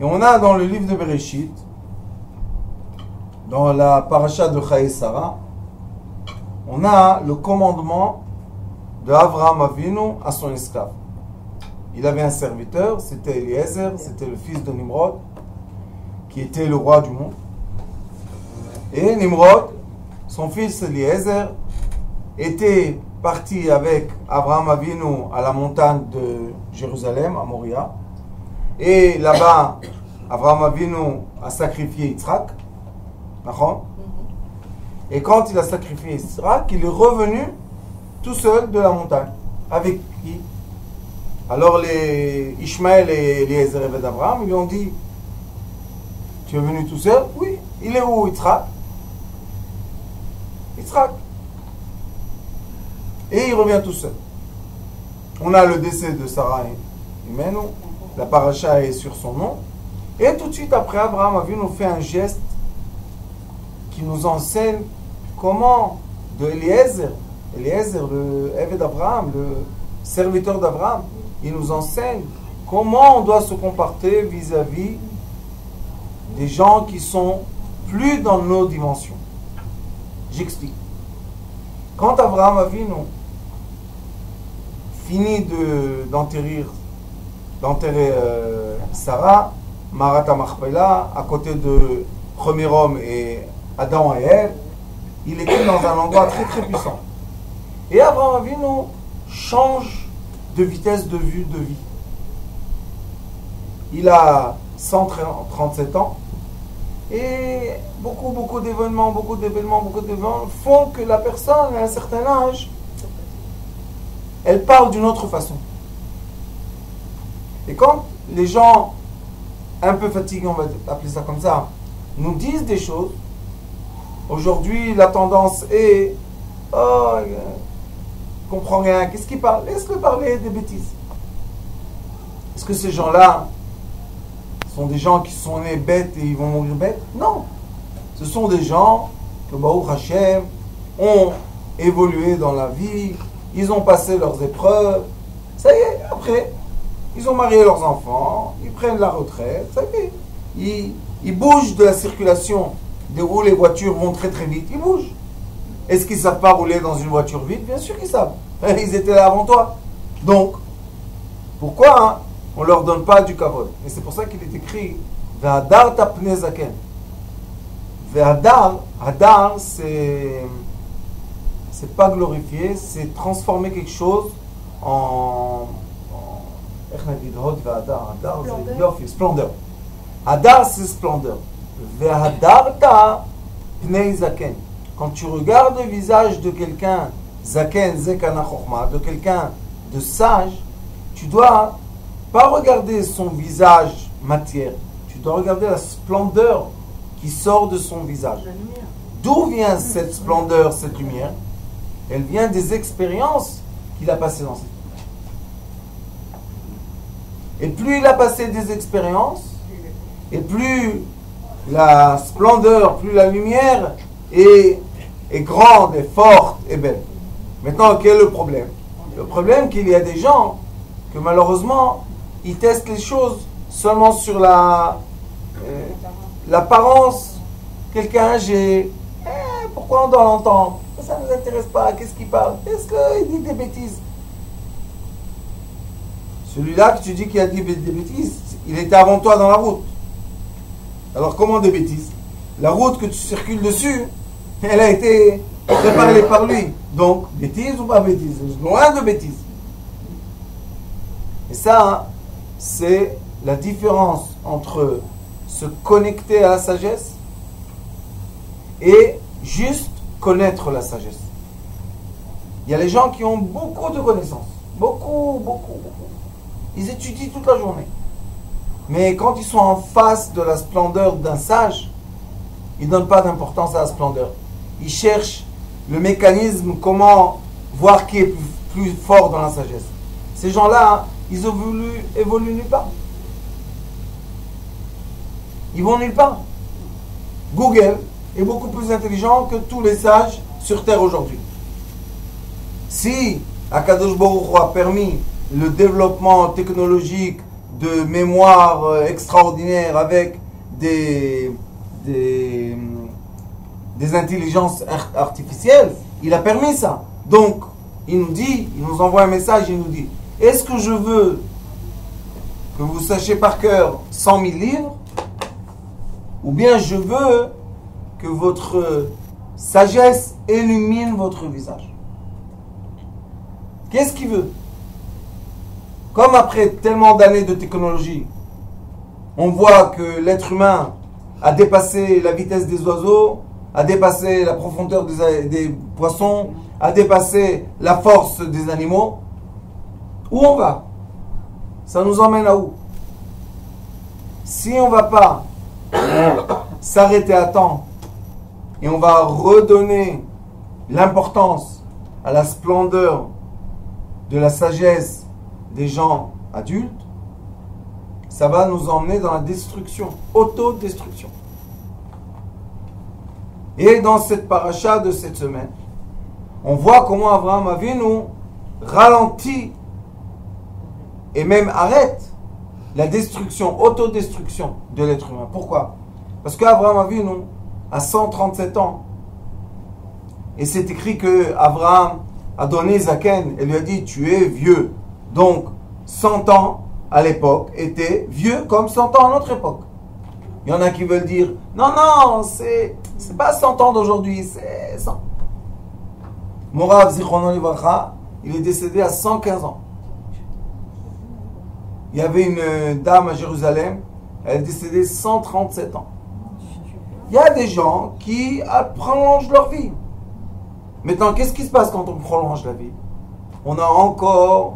Et on a dans le livre de Bereshit, dans la paracha de Chaye Sarah, on a le commandement de Avraham Avinu à son esclave. Il avait un serviteur, c'était Eliezer, c'était le fils de Nimrod, qui était le roi du monde. Et Nimrod, son fils Eliezer, était parti avec Avraham Avinu à la montagne de Jérusalem, à Moria. Et là-bas, Avraham Avinu a sacrifié Yitzhak. D'accord ? Et quand il a sacrifié Yitzhak, il est revenu tout seul de la montagne. Avec qui ? Alors les Ishmaël et Eliezer et Abraham, ils lui ont dit, tu es venu tout seul ? Oui. Il est où Yitzhak ? Yitzhak. Et il revient tout seul. On a le décès de Sarah et Imenu. La paracha est sur son nom. Et tout de suite après, Abraham a vu nous faire un geste qui nous enseigne comment de Eliezer, le Eved d'Abraham, le serviteur d'Abraham, il nous enseigne comment on doit se comporter vis-à-vis des gens qui sont plus dans nos dimensions. J'explique. Quand Abraham a vu nous fini d'enterrer Sarah, Marat Machpelah, à côté de premier homme et Adam et Ève, il était dans un endroit très très puissant. Et Abraham Avinu change de vitesse de vue de vie. Il a 137 ans et beaucoup d'événements font que la personne à un certain âge, elle parle d'une autre façon. Et quand les gens un peu fatigués, on va appeler ça comme ça, nous disent des choses, aujourd'hui la tendance est oh, il comprend rien, qu'est-ce qu'il parle? Laisse-le parler des bêtises. Est-ce que ces gens-là sont des gens qui sont nés bêtes et ils vont mourir bêtes? Non. Ce sont des gens que Baruch Hashem ont évolué dans la vie, ils ont passé leurs épreuves, ça y est, après ils ont marié leurs enfants, ils prennent la retraite, ça y est, ils bougent de la circulation de où les voitures vont très très vite, ils bougent. Est-ce qu'ils ne savent pas rouler dans une voiture vite? Bien sûr qu'ils savent, ils étaient là avant toi. Donc, pourquoi on ne leur donne pas du kavod? Et c'est pour ça qu'il est écrit Ve'adar tapne zaken. Ve'adar, hadar, c'est pas glorifier, c'est transformer quelque chose en splendeur. Hadar, c'est splendeur. Ve'hadarta pnei zaken. Quand tu regardes le visage de quelqu'un, zaken, zekana chokma, de quelqu'un de sage, tu dois pas regarder son visage matière, tu dois regarder la splendeur qui sort de son visage. D'où vient cette splendeur, cette lumière? Elle vient des expériences qu'il a passées dans cette vie. Et plus il a passé des expériences, et plus la splendeur, plus la lumière est grande, et forte, et belle. Maintenant, quel est le problème? Le problème, qu'il y a des gens que malheureusement, ils testent les choses seulement sur l'apparence. Quelqu'un âgé, pourquoi on doit l'entendre? Ça ne nous intéresse pas, qu'est-ce qu'il parle? Est-ce qu'il dit des bêtises? Celui-là que tu dis qu'il a dit des bêtises, il était avant toi dans la route. Alors comment des bêtises? La route que tu circules dessus, elle a été préparée par lui. Donc, bêtises ou pas bêtises? Loin de bêtises. Et ça, c'est la différence entre se connecter à la sagesse et juste connaître la sagesse. Il y a les gens qui ont beaucoup de connaissances. Beaucoup. Ils étudient toute la journée. Mais quand ils sont en face de la splendeur d'un sage, ils ne donnent pas d'importance à la splendeur. Ils cherchent le mécanisme, comment voir qui est plus fort dans la sagesse. Ces gens-là, ils évoluent nulle part. Ils vont nulle part. Google est beaucoup plus intelligent que tous les sages sur Terre aujourd'hui. Si Akadosh Baruch Hu a permis le développement technologique de mémoire extraordinaire avec des intelligences artificielles, il a permis ça. Donc, il nous envoie un message, il nous dit, est-ce que je veux que vous sachiez par cœur 100 000 livres, ou bien je veux que votre sagesse illumine votre visage? Qu'est-ce qu'il veut? Comme après tellement d'années de technologie, on voit que l'être humain a dépassé la vitesse des oiseaux, a dépassé la profondeur des poissons, a dépassé la force des animaux. Où on va? Ça nous emmène à où? Si on ne va pas s'arrêter à temps et on va redonner l'importance à la splendeur de la sagesse des gens adultes, ça va nous emmener dans la destruction, autodestruction. Et dans cette paracha de cette semaine, on voit comment Abraham Avinu ralentit et même arrête la destruction, autodestruction de l'être humain. Pourquoi? Parce qu'Abraham Avinu a 137 ans. Et c'est écrit que Abraham a donné Zaken et lui a dit, tu es vieux. Donc, 100 ans à l'époque était vieux comme 100 ans à notre époque. Il y en a qui veulent dire, non, c'est pas 100 ans d'aujourd'hui, c'est 100. Morav Zichrono Livracha, il est décédé à 115 ans. Il y avait une dame à Jérusalem, elle est décédée 137 ans. Il y a des gens qui prolongent leur vie. Maintenant, qu'est-ce qui se passe quand on prolonge la vie? On a encore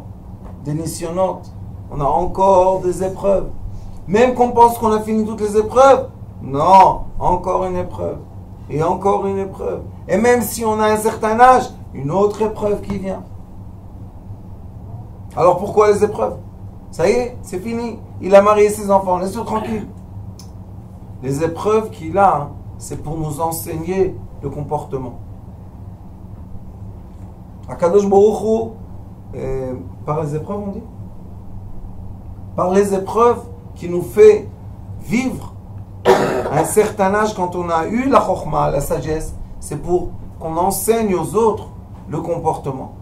des nisyonotes, on a encore des épreuves. Même qu'on pense qu'on a fini toutes les épreuves, non, encore une épreuve. Et encore une épreuve. Et même si on a un certain âge, une autre épreuve qui vient. Alors pourquoi les épreuves? Ça y est, c'est fini. Il a marié ses enfants, laisse-le tranquille. Les épreuves qu'il a, c'est pour nous enseigner le comportement. Akadosh Baruch Hu, par les épreuves on dit? Par les épreuves qui nous fait vivre à un certain âge, quand on a eu la chokhma, la sagesse, c'est pour qu'on enseigne aux autres le comportement.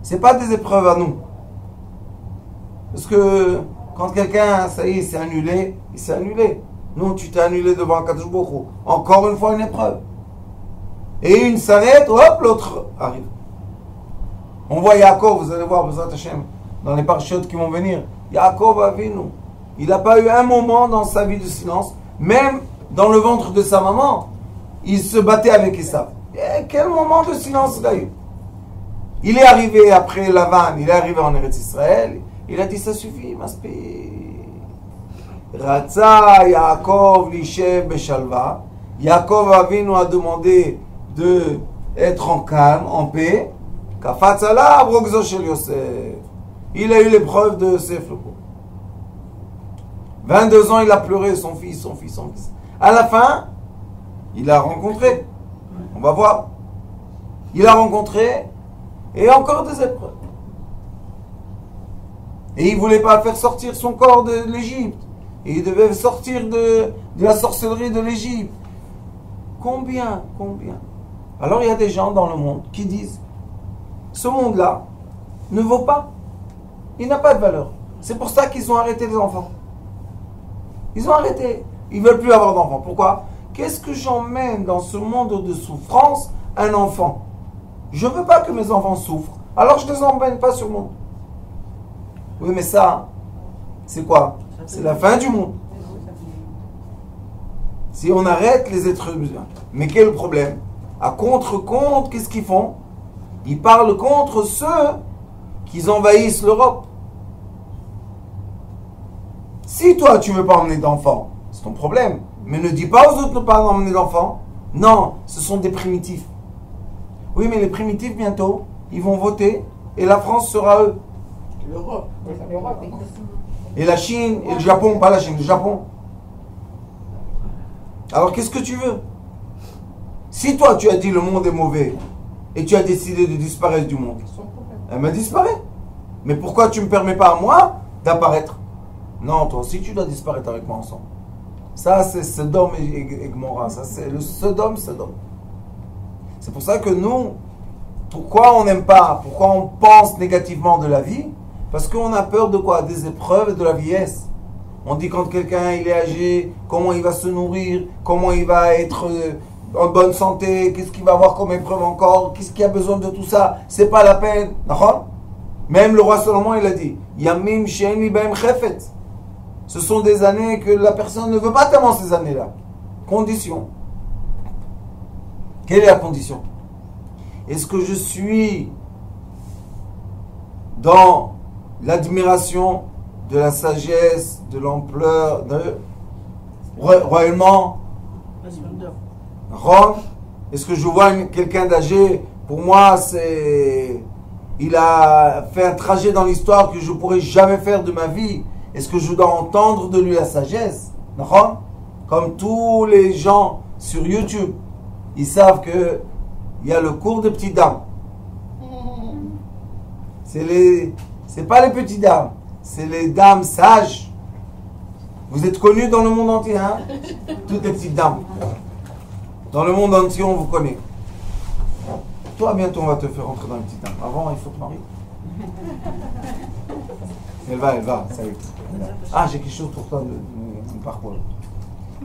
Ce n'est pas des épreuves à nous. Parce que quand quelqu'un, ça y est, s'est annulé, il s'est annulé. Non, tu t'es annulé devant Akadosh Baruch Hu. Encore une fois une épreuve. Et une s'arrête, hop, l'autre arrive. On voit Yaakov, vous allez voir, dans les parachutes qui vont venir. Yaakov Avinu, il n'a pas eu un moment dans sa vie de silence, même dans le ventre de sa maman, il se battait avec Esav. Quel moment de silence il a eu? Il est arrivé après Lavan, il est arrivé en Eretz Israël, il a dit ça suffit, Maspi. Ratza Yaakov Lishev Beshalva. Yaakov Avinu a demandé de être en calme, en paix. Kafatz alav rogzo shel Yosef. Il a eu l'épreuve de Yosef le pauvre. 22 ans, il a pleuré son fils. À la fin, il a rencontré. On va voir. Il a rencontré et encore des épreuves. Et il ne voulait pas faire sortir son corps de l'Égypte. Et il devait sortir de la sorcellerie de l'Égypte. Combien? Alors il y a des gens dans le monde qui disent, ce monde-là ne vaut pas. Il n'a pas de valeur. C'est pour ça qu'ils ont arrêté les enfants. Ils ont arrêté. Ils ne veulent plus avoir d'enfants. Pourquoi? Qu'est-ce que j'emmène dans ce monde de souffrance un enfant? Je ne veux pas que mes enfants souffrent. Alors je ne les emmène pas sur le monde. Oui, mais ça, c'est quoi? C'est la fin du monde. Si on arrête les êtres humains. Mais quel est le problème? À contre-contre, qu'est-ce qu'ils font? Ils parlent contre ceux qui envahissent l'Europe. Si toi, tu ne veux pas emmener d'enfants, c'est ton problème. Mais ne dis pas aux autres de ne pas emmener d'enfants. Non, ce sont des primitifs. Oui, mais les primitifs, bientôt, ils vont voter et la France sera eux. L'Europe. Et la Chine, et le Japon, pas la Chine, le Japon. Alors, qu'est-ce que tu veux? Si toi, tu as dit le monde est mauvais et tu as décidé de disparaître du monde, elle m'a disparu. Mais pourquoi tu ne me permets pas à moi d'apparaître? Non, toi aussi tu dois disparaître avec moi ensemble. Ça c'est Sodome et Gomorrha, ça c'est le Sodome. C'est pour ça que nous, pourquoi on n'aime pas, pourquoi on pense négativement de la vie? Parce qu'on a peur de quoi? Des épreuves et de la vieillesse. On dit quand quelqu'un il est âgé, comment il va se nourrir, comment il va être en bonne santé, qu'est-ce qu'il va avoir comme épreuve encore, qu'est-ce qu'il a besoin de tout ça, c'est pas la peine. D'accord? Même le roi Salomon il a dit, Yamim she'en li b'hem chefet. Ce sont des années que la personne ne veut pas tellement ces années-là. Condition. Quelle est la condition? Est-ce que je suis dans l'admiration de la sagesse, de l'ampleur, de royalement Rome? Est-ce que je vois quelqu'un d'âgé? Pour moi, il a fait un trajet dans l'histoire que je ne pourrais jamais faire de ma vie. Est-ce que je dois entendre de lui la sagesse? Non? Comme tous les gens sur YouTube, ils savent que il y a le cours de petites dames. C'est pas les petites dames, c'est les dames sages. Vous êtes connus dans le monde entier, hein? Toutes les petites dames. Dans le monde entier, on vous connaît. Toi, bientôt, on va te faire rentrer dans les petites dames. Avant, il faut te marier. Elle va, ça y est. Ah, j'ai quelque chose pour toi de parcours.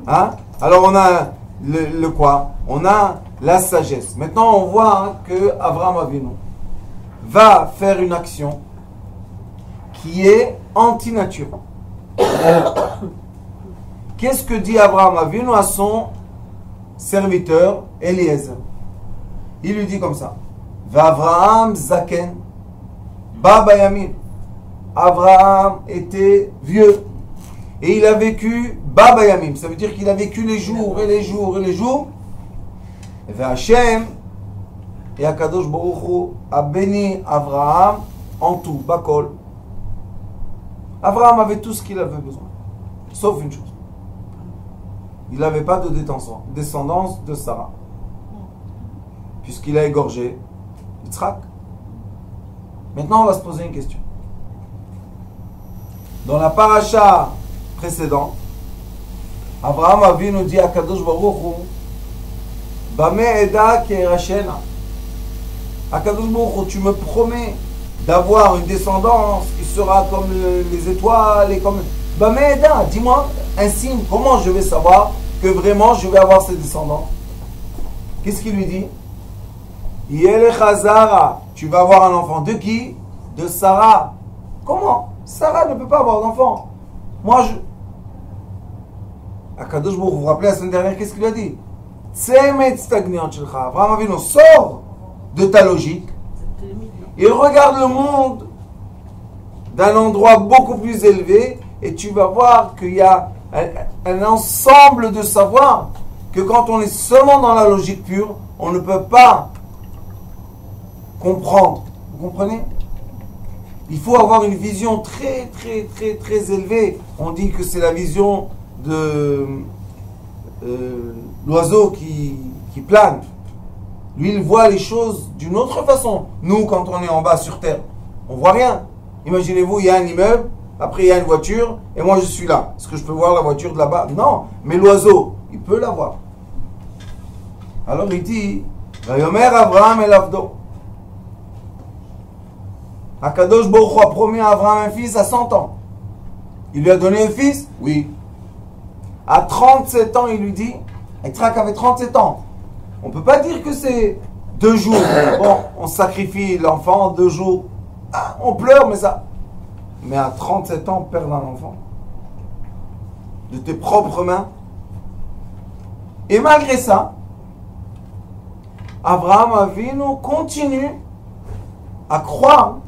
Hein? Alors, on a le quoi? On a la sagesse. Maintenant, on voit que Abraham Avinu va faire une action qui est anti-nature. Qu'est-ce que dit Abraham Avinu à son serviteur Eliezer? Il lui dit comme ça: Abraham Zaken, Baba Yamin. Abraham était vieux et il a vécu Baba Yamim. Ça veut dire qu'il a vécu les jours et les jours et les jours. Et Hachem et Akadosh Baruch Hu a béni Abraham en tout, Bakol. Abraham avait tout ce qu'il avait besoin, sauf une chose. Il n'avait pas de descendance de Sarah, puisqu'il a égorgé Yitzhak. Maintenant, on va se poser une question. Dans la paracha précédente, Abraham Avinu dit à Kadosh Baruch Hu, Bame Eda Kerashena. Akadosh Baruch Hu, tu me promets d'avoir une descendance qui sera comme les étoiles et comme. Bame Eda, dis-moi un signe, comment je vais savoir que vraiment je vais avoir cette descendance? Qu'est-ce qu'il lui dit? Yele Chazara, tu vas avoir un enfant. De qui? De Sarah. Comment? Sarah ne peut pas avoir d'enfant. Moi, Akadosh Baruch Hu, vous vous rappelez la semaine dernière, qu'est-ce qu'il a dit? Abraham Avinu, sors de ta logique. Il regarde le monde d'un endroit beaucoup plus élevé et tu vas voir qu'il y a un ensemble de savoir que quand on est seulement dans la logique pure, on ne peut pas comprendre. Vous comprenez? Il faut avoir une vision très, très, très, très élevée. On dit que c'est la vision de l'oiseau qui plane. Lui, il voit les choses d'une autre façon. Nous, quand on est en bas sur Terre, on ne voit rien. Imaginez-vous, il y a un immeuble, après il y a une voiture, et moi je suis là. Est-ce que je peux voir la voiture de là-bas? Non. Mais l'oiseau, il peut la voir. Alors il dit, Vayomer Abraham el Avdo. Akadosh Baruch Hu a promis à Abraham un fils à 100 ans. Il lui a donné un fils? Oui. À 37 ans, il lui dit, Yitzhak avait 37 ans. On ne peut pas dire que c'est 2 jours. Bon, on sacrifie l'enfant 2 jours. Ah, on pleure, mais ça. Mais à 37 ans, perdre un enfant. De tes propres mains. Et malgré ça, Abraham Avinu continue à croire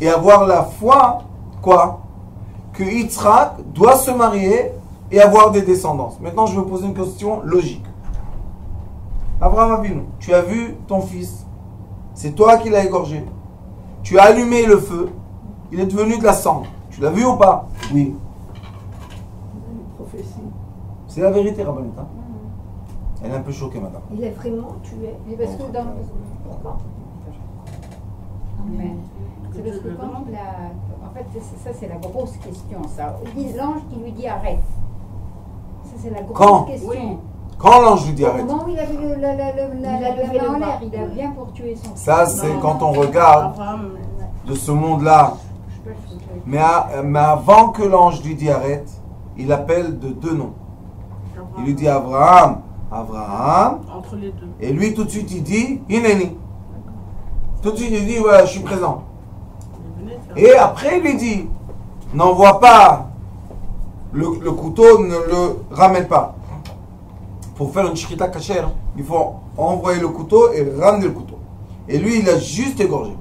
et avoir la foi, quoi? Que Yitzhak doit se marier et avoir des descendances. Maintenant, je vais poser une question logique. Abraham Avinu, tu as vu ton fils, c'est toi qui l'as égorgé. Tu as allumé le feu, il est devenu de la cendre. Tu l'as vu ou pas? Oui. C'est la vérité, Rabbanita. Hein? Elle est un peu choquée, madame. Il est vraiment tué. Mais parce que dans... Pourquoi? Amen. C'est parce que quand en fait, ça c'est la grosse question, ça. L'ange qui lui dit arrête. Ça c'est la grosse question. Oui. Quand l'ange lui dit arrête. Au moment où il a vu la main en l'air, il a bien pour tuer son fils. Ça c'est quand on regarde de ce monde-là. Mais avant que l'ange lui dise arrête, il appelle de deux noms. Il lui dit Abraham, Abraham. Entre les deux. Et lui tout de suite il dit Hineni. Tout de suite il dit ouais, je suis présent. Et après il lui dit n'envoie pas le couteau, ne le ramène pas. Pour faire une shkita kasher, il faut envoyer le couteau et ramener le couteau. Et lui il a juste égorgé.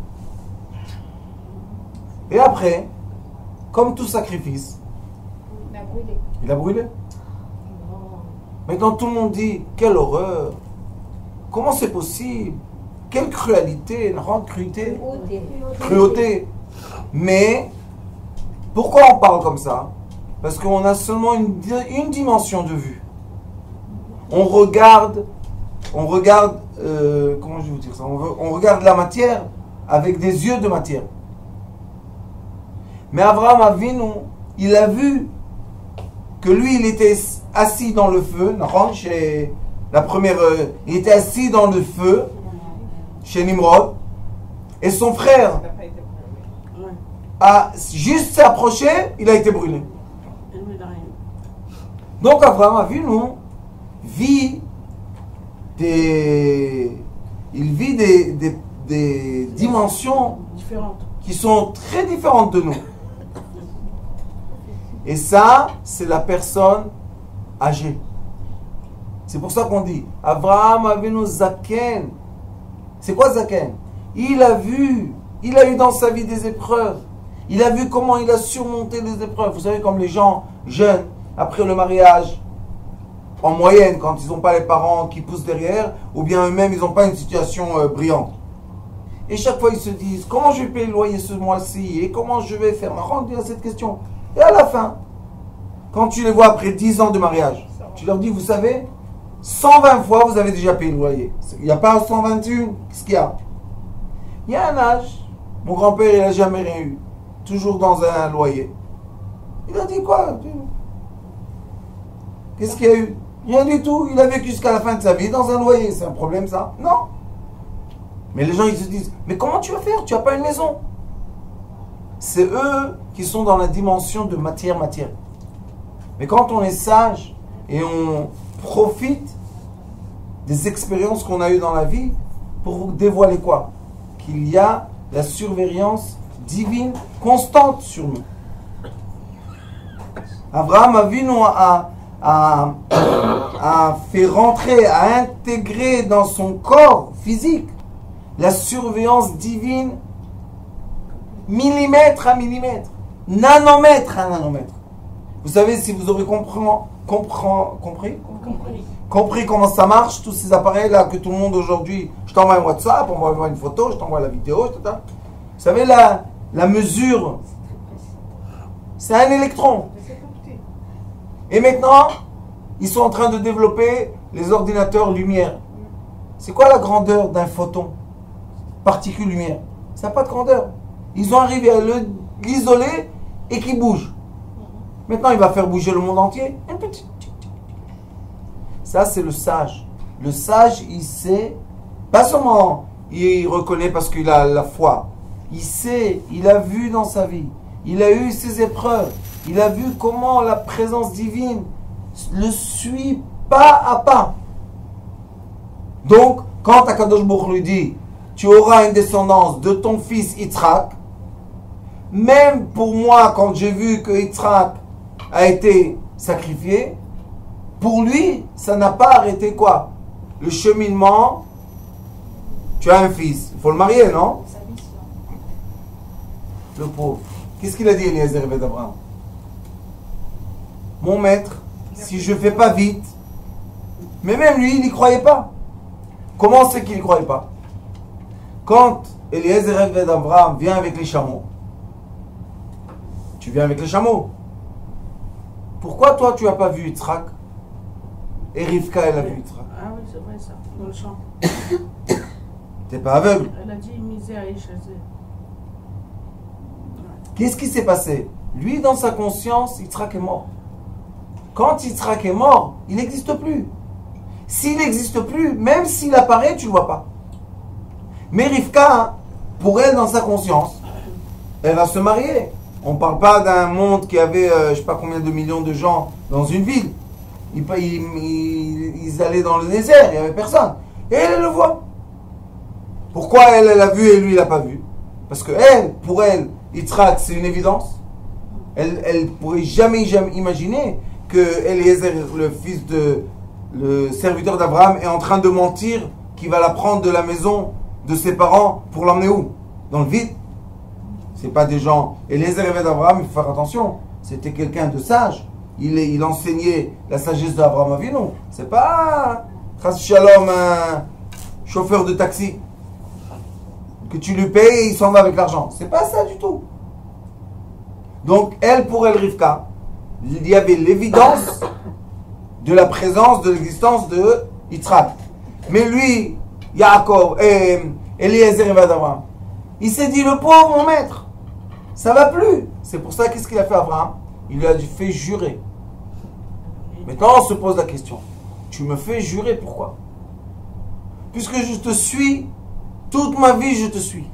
Et après, comme tout sacrifice, il a brûlé. Maintenant tout le monde dit quelle horreur, comment c'est possible, quelle cruauté, une grande cruauté. Mais pourquoi on parle comme ça? Parce qu'on a seulement une dimension de vue. On regarde, comment je vais vous dire ça, on regarde la matière avec des yeux de matière. Mais Abraham Avinu, il a vu que lui, il était assis dans le feu, chez la première, il était assis dans le feu chez Nimrod, et son frère a juste s'approché, il a été brûlé. Donc Abraham Avinu vit des dimensions qui sont très différentes de nous. Et ça, c'est la personne âgée. C'est pour ça qu'on dit Abraham Avinu Zaken. C'est quoi Zaken? Il a eu dans sa vie des épreuves. Il a vu comment il a surmonté les épreuves. Vous savez, comme les gens jeunes, après le mariage, en moyenne, quand ils n'ont pas les parents qui poussent derrière, ou bien eux-mêmes, ils n'ont pas une situation brillante. Et chaque fois, ils se disent, comment je vais payer le loyer ce mois-ci? Et comment je vais faire? On dit à cette question. Et à la fin, quand tu les vois après 10 ans de mariage, tu leur dis, vous savez, 120 fois, vous avez déjà payé le loyer. Il n'y a pas 121. Qu'est-ce qu'il y a? Il y a un âge. Mon grand-père, il n'a jamais rien eu. Toujours dans un loyer. Il a dit quoi? Qu'est-ce qu'il y a eu? Rien du tout. Il a vécu jusqu'à la fin de sa vie dans un loyer. C'est un problème, ça? Non. Mais les gens, ils se disent, mais comment tu vas faire? Tu n'as pas une maison. C'est eux qui sont dans la dimension de matière. Mais quand on est sage et on profite des expériences qu'on a eues dans la vie pour vous dévoiler quoi? Qu'il y a la surveillance divine constante sur nous. Abraham Avinu a fait rentrer, a intégré dans son corps physique la surveillance divine millimètre à millimètre, nanomètre à nanomètre. Vous savez, si vous aurez compris comment ça marche, tous ces appareils-là que tout le monde aujourd'hui, je t'envoie un WhatsApp, on va voir une photo, je t'envoie la vidéo, etc. Vous savez, la mesure, c'est un électron. Et maintenant, ils sont en train de développer les ordinateurs lumière. C'est quoi la grandeur d'un photon? Particule lumière. Ça n'a pas de grandeur. Ils ont arrivé à l'isoler et qui bouge. Maintenant, il va faire bouger le monde entier. Un petit. Ça, c'est le sage. Le sage, il sait, pas seulement il reconnaît parce qu'il a la foi. Il sait, il a vu dans sa vie. Il a eu ses épreuves. Il a vu comment la présence divine le suit pas à pas. Donc, quand Akadosh Baruch lui dit, tu auras une descendance de ton fils Yitzhak, même pour moi, quand j'ai vu que Yitzhak a été sacrifié, pour lui, ça n'a pas arrêté quoi? Le cheminement. Tu as un fils, il faut le marier, non? Le pauvre. Qu'est-ce qu'il a dit, Eliezer d'Abraham? Mon maître, si je ne fais pas vite, mais même lui, il n'y croyait pas. Comment c'est qu'il n'y croyait pas? Quand Eliezer d'Abraham vient avec les chameaux, tu viens avec les chameaux. Pourquoi toi, tu n'as pas vu Yitzhak? Et Rivka, elle a vu Yitzhak. Ah oui, c'est vrai ça, dans le champ. T'es pas aveugle. Elle a dit misère à Ishazé. Qu'est-ce qui s'est passé? Lui, dans sa conscience, Yitzhak est mort. Quand Yitzhak est mort, il n'existe plus. S'il n'existe plus, même s'il apparaît, tu ne le vois pas. Mais Rivka, pour elle, dans sa conscience, elle va se marier. On ne parle pas d'un monde qui avait, je ne sais pas combien de millions de gens dans une ville. Ils allaient dans le désert, il n'y avait personne. Et elle le voit. Pourquoi elle a vu et lui, il n'a pas vu? Parce que elle, pour elle, Yitzhak, c'est une évidence. Elle ne pourrait jamais imaginer que Eliezer, le fils de le serviteur d'Abraham, est en train de mentir, qu'il va la prendre de la maison de ses parents pour l'emmener où? Dans le vide. C'est pas des gens. Eliezer et d'Abraham, il faut faire attention. C'était quelqu'un de sage. Il enseignait la sagesse d'Abraham Avinu. C'est pas Chas Shalom, un chauffeur de taxi que tu lui payes et il s'en va avec l'argent. C'est pas ça du tout. Donc, elle, pour elle, Rivka, il y avait l'évidence de la présence, de l'existence de Yitzhak. Mais lui, Yaakov, Eliezer et d'Abraham, il s'est dit, le pauvre, mon maître, ça va plus. C'est pour ça, qu'est-ce qu'il a fait Abraham? Il lui a fait jurer. Maintenant, on se pose la question. Tu me fais jurer, pourquoi? Puisque je te suis, toute ma vie, je te suis.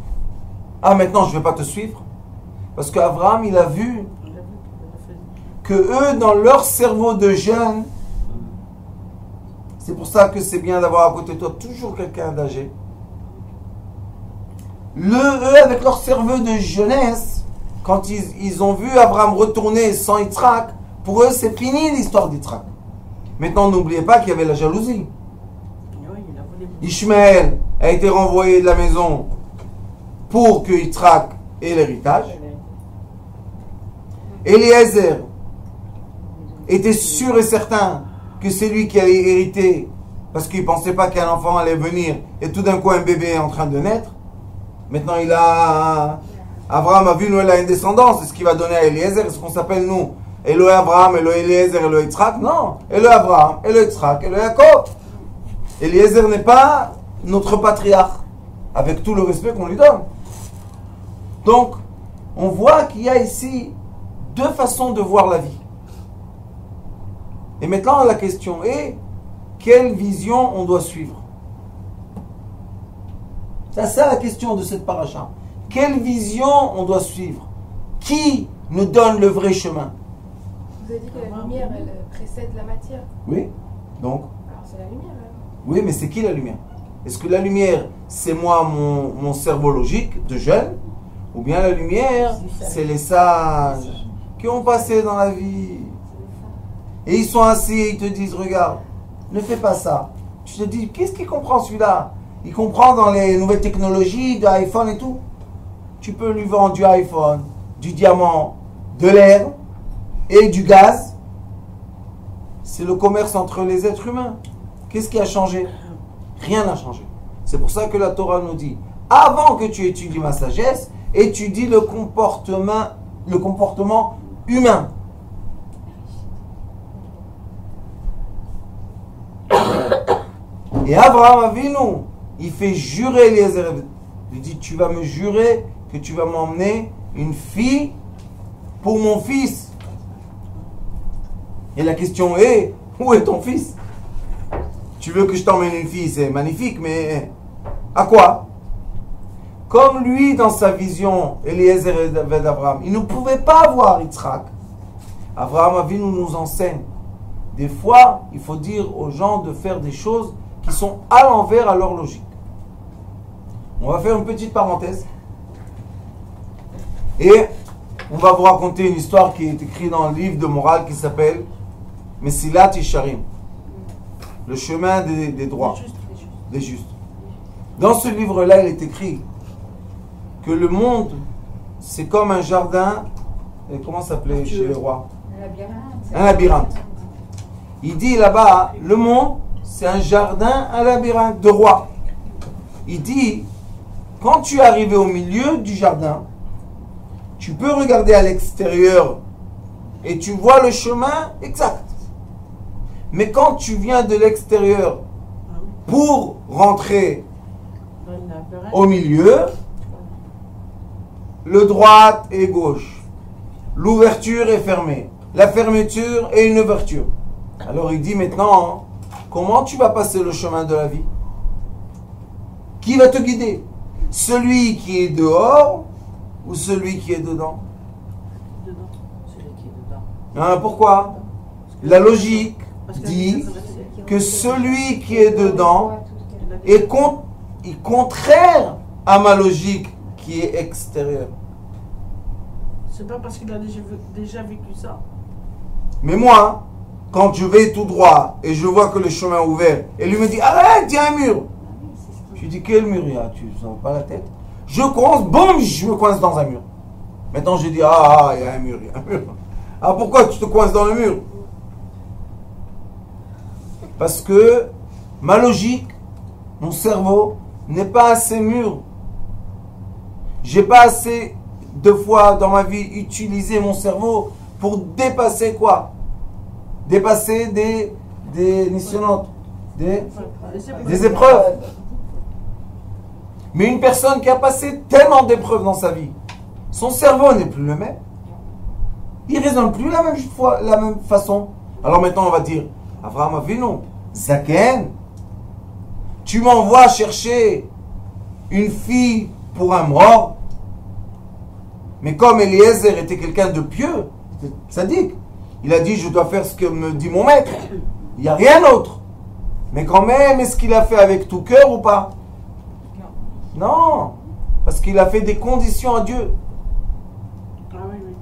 Ah, maintenant, je ne vais pas te suivre. Parce qu'Abraham, il a vu que eux, dans leur cerveau de jeune, c'est pour ça que c'est bien d'avoir à côté de toi toujours quelqu'un d'âgé. Eux, avec leur cerveau de jeunesse, quand ils ont vu Abraham retourner sans Yitzhak, pour eux, c'est fini l'histoire d'Yitzhak. Maintenant, n'oubliez pas qu'il y avait la jalousie. Ishmaël a été renvoyé de la maison pour que Yitzhak ait l'héritage. Eliezer était sûr et certain que c'est lui qui allait hériter parce qu'il ne pensait pas qu'un enfant allait venir et tout d'un coup un bébé est en train de naître. Maintenant Abraham a vu, nous, elle a une descendance. C'est ce qu'il va donner à Eliezer. Est-ce qu'on s'appelle nous Eloé Abraham, Eloé Eliezer, Eloé Yitzhak? Non. Eloé Abraham, Eloé Yitzhak, Eloé Jacob. Eliezer n'est pas notre patriarche, avec tout le respect qu'on lui donne. Donc, on voit qu'il y a ici deux façons de voir la vie. Et maintenant, la question est, quelle vision on doit suivre? C'est ça la question de cette paracha. Quelle vision on doit suivre? Qui nous donne le vrai chemin? Vous avez dit que la lumière, elle précède la matière. Oui, donc. Alors c'est la lumière, alors. Oui, mais c'est qui la lumière? Est-ce que la lumière, c'est moi, mon cerveau logique de jeune? Ou bien la lumière, c'est les sages qui ont passé dans la vie? Et ils sont assis et ils te disent, regarde, ne fais pas ça. Tu te dis, qu'est-ce qu'il comprend celui-là? Il comprend dans les nouvelles technologies, de iPhone et tout. Tu peux lui vendre du iPhone, du diamant, de l'air et du gaz. C'est le commerce entre les êtres humains. Qu'est-ce qui a changé? Rien n'a changé. C'est pour ça que la Torah nous dit, avant que tu étudies ma sagesse, étudie le comportement humain. Et Abraham Avinu, il fait jurer Eliezer. Il dit, tu vas me jurer que tu vas m'emmener une fille pour mon fils. Et la question est, où est ton fils? Tu veux que je t'emmène une fille, c'est magnifique, mais à quoi? Comme lui, dans sa vision, Eliezer et d'Abraham, il ne pouvait pas voir Yitzhak. Abraham Avinu nous enseigne. Des fois, il faut dire aux gens de faire des choses qui sont à l'envers à leur logique. On va faire une petite parenthèse. Et on va vous raconter une histoire qui est écrite dans le livre de morale qui s'appelle Mesilat Yesharim. Le chemin des droits, des justes. Dans ce livre-là, il est écrit que le monde, c'est comme un jardin, et comment ça s'appelait chez les rois? Un labyrinthe. Il dit là-bas, le monde, c'est un jardin, un labyrinthe de rois. Il dit, quand tu es arrivé au milieu du jardin, tu peux regarder à l'extérieur et tu vois le chemin exact. Mais quand tu viens de l'extérieur pour rentrer au milieu, le droite et gauche. L'ouverture est fermée. La fermeture est une ouverture. Alors il dit maintenant, comment tu vas passer le chemin de la vie? Qui va te guider? Celui qui est dehors ou celui qui est dedans? Dedans. Celui qui est dedans. Hein, pourquoi? La logique dit que celui qui est dedans est contraire à ma logique qui est extérieure. C'est pas parce qu'il a déjà vécu ça. Mais moi, quand je vais tout droit et je vois que le chemin est ouvert, et lui me dit arrête, il y a un mur. Je lui dis quel mur il y a? Tu ne sens pas la tête? Je coince, boum, je me coince dans un mur. Maintenant je dis il y a un mur, il y a un mur. Ah, pourquoi tu te coinces dans le mur? Parce que ma logique, mon cerveau n'est pas assez mûr. J'ai pas assez de fois dans ma vie utilisé mon cerveau pour dépasser quoi? Dépasser des épreuves. Mais une personne qui a passé tellement d'épreuves dans sa vie, son cerveau n'est plus le même. Il ne raisonne plus la même façon. Alors maintenant on va dire, Avraham Avinu, Zaken, tu m'envoies chercher une fille pour un mort. Mais comme Eliezer était quelqu'un de pieux, sadique, il a dit je dois faire ce que me dit mon maître. Il n'y a rien d'autre. Mais quand même, est-ce qu'il a fait avec tout cœur ou pas? Non. Parce qu'il a fait des conditions à Dieu. Ah oui, oui.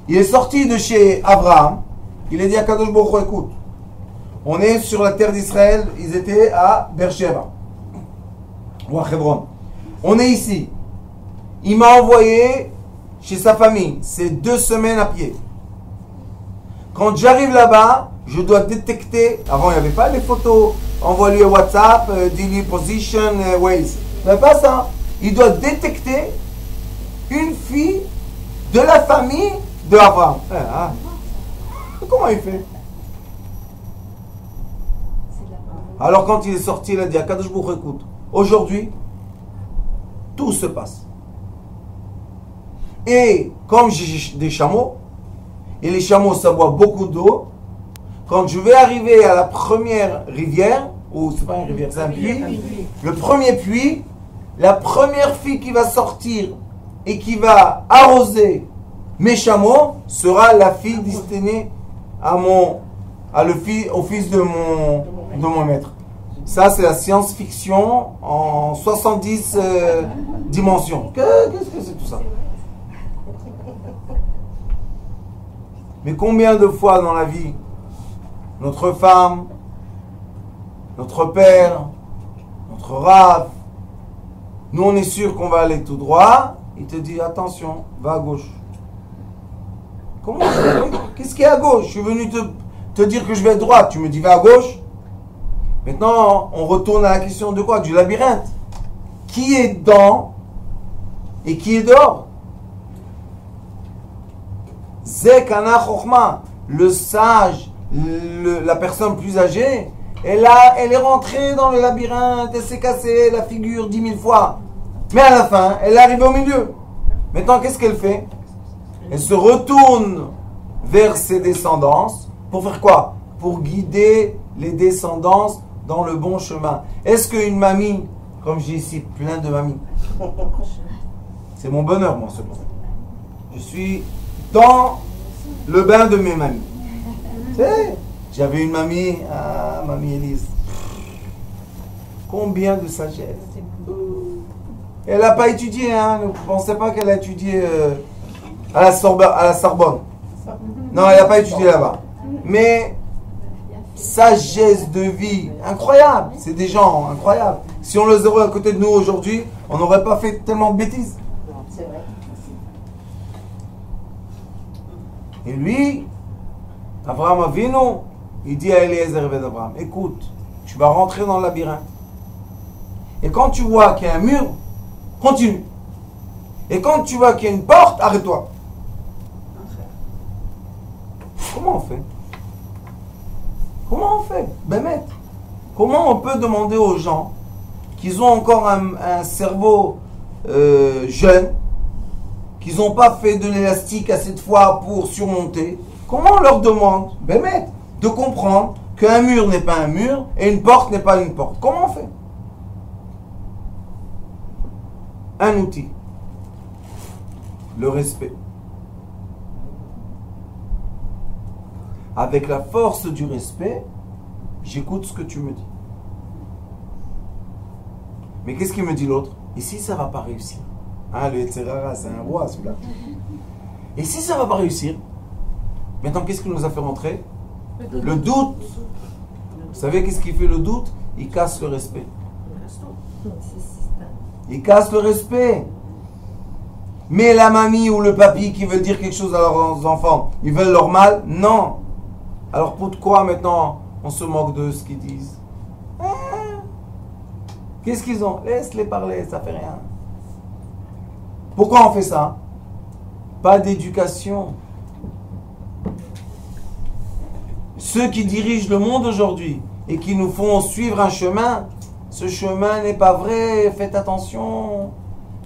Il est sorti de chez Abraham. Il a dit à Kadosh Baruch Hu, écoute, on est sur la terre d'Israël. Ils étaient à Beersheba ou à Hebron. On est ici. Il m'a envoyé chez sa famille. C'est 2 semaines à pied. Quand j'arrive là-bas, je dois détecter. Avant, il n'y avait pas les photos. Envoie-lui un WhatsApp, dis-lui position, Waze. Il n'y avait pas ça. Il doit détecter une fille de la famille de Abraham. Comment il fait? Alors quand il est sorti, il a dit à Kadosh Baruch Hu, écoute, aujourd'hui, tout se passe. Et comme j'ai des chameaux, et les chameaux ça boit beaucoup d'eau, quand je vais arriver à la première rivière, ou c'est pas une rivière, c'est un puits, le premier puits, la première fille qui va sortir et qui va arroser mes chameaux sera la fille destinée au fils de mon maître. Ça, c'est la science-fiction en 70 dimensions. Qu'est-ce que c'est tout ça? Mais combien de fois dans la vie, notre femme, notre père, notre rave, nous on est sûr qu'on va aller tout droit, il te dit attention, va à gauche. Comment? Qu'est-ce qu'il y a à gauche? Je suis venu te dire que je vais à droite, tu me dis va à gauche. Maintenant, on retourne à la question de quoi? Du labyrinthe. Qui est dedans et qui est dehors? Zekana Chochma, le sage, la personne plus âgée, elle est rentrée dans le labyrinthe, elle s'est cassée la figure 10 000 fois. Mais à la fin, elle est arrivée au milieu. Maintenant, qu'est-ce qu'elle fait? Elle se retourne vers ses descendances. Pour faire quoi? Pour guider les descendances dans le bon chemin. Est-ce qu'une mamie, comme j'ai ici plein de mamies, c'est mon bonheur, moi, seulement. Je suis dans le bain de mes mamies. J'avais une mamie, mamie Élise. Combien de sagesse. Elle n'a pas étudié, hein. Ne pensez pas qu'elle a étudié à la Sorbonne. Non, elle n'a pas étudié là-bas. Mais sagesse de vie, incroyable. C'est des gens incroyables. Si on les aurait à côté de nous aujourd'hui, on n'aurait pas fait tellement de bêtises. C'est vrai. Et lui, Avraham Avinu, il dit à Eliezer et Abraham, écoute, tu vas rentrer dans le labyrinthe. Et quand tu vois qu'il y a un mur, continue. Et quand tu vois qu'il y a une porte, arrête-toi. Comment on fait? Comment on fait? Bémet. Comment on peut demander aux gens qui ont encore un cerveau jeune qu'ils n'ont pas fait de l'élastique assez de fois pour surmonter, comment on leur demande, de comprendre qu'un mur n'est pas un mur et une porte n'est pas une porte? Comment on fait? Un outil. Le respect. Avec la force du respect, j'écoute ce que tu me dis. Mais qu'est-ce qu'il me dit l'autre? Et si ça ne va pas réussir? Ah, le Yetzirara, c'est un roi celui-là. Et si ça ne va pas réussir? Maintenant, qu'est-ce qui nous a fait rentrer? Le doute. Vous savez qu'est-ce qui fait le doute? Il casse le respect. Il casse le respect. Mais la mamie ou le papy qui veulent dire quelque chose à leurs enfants, ils veulent leur mal? Non. Alors pourquoi maintenant on se moque de ce qu'ils disent? Qu'est-ce qu'ils ont? Laisse-les parler, ça fait rien. Pourquoi on fait ça? Pas d'éducation. Ceux qui dirigent le monde aujourd'hui et qui nous font suivre un chemin, ce chemin n'est pas vrai, faites attention.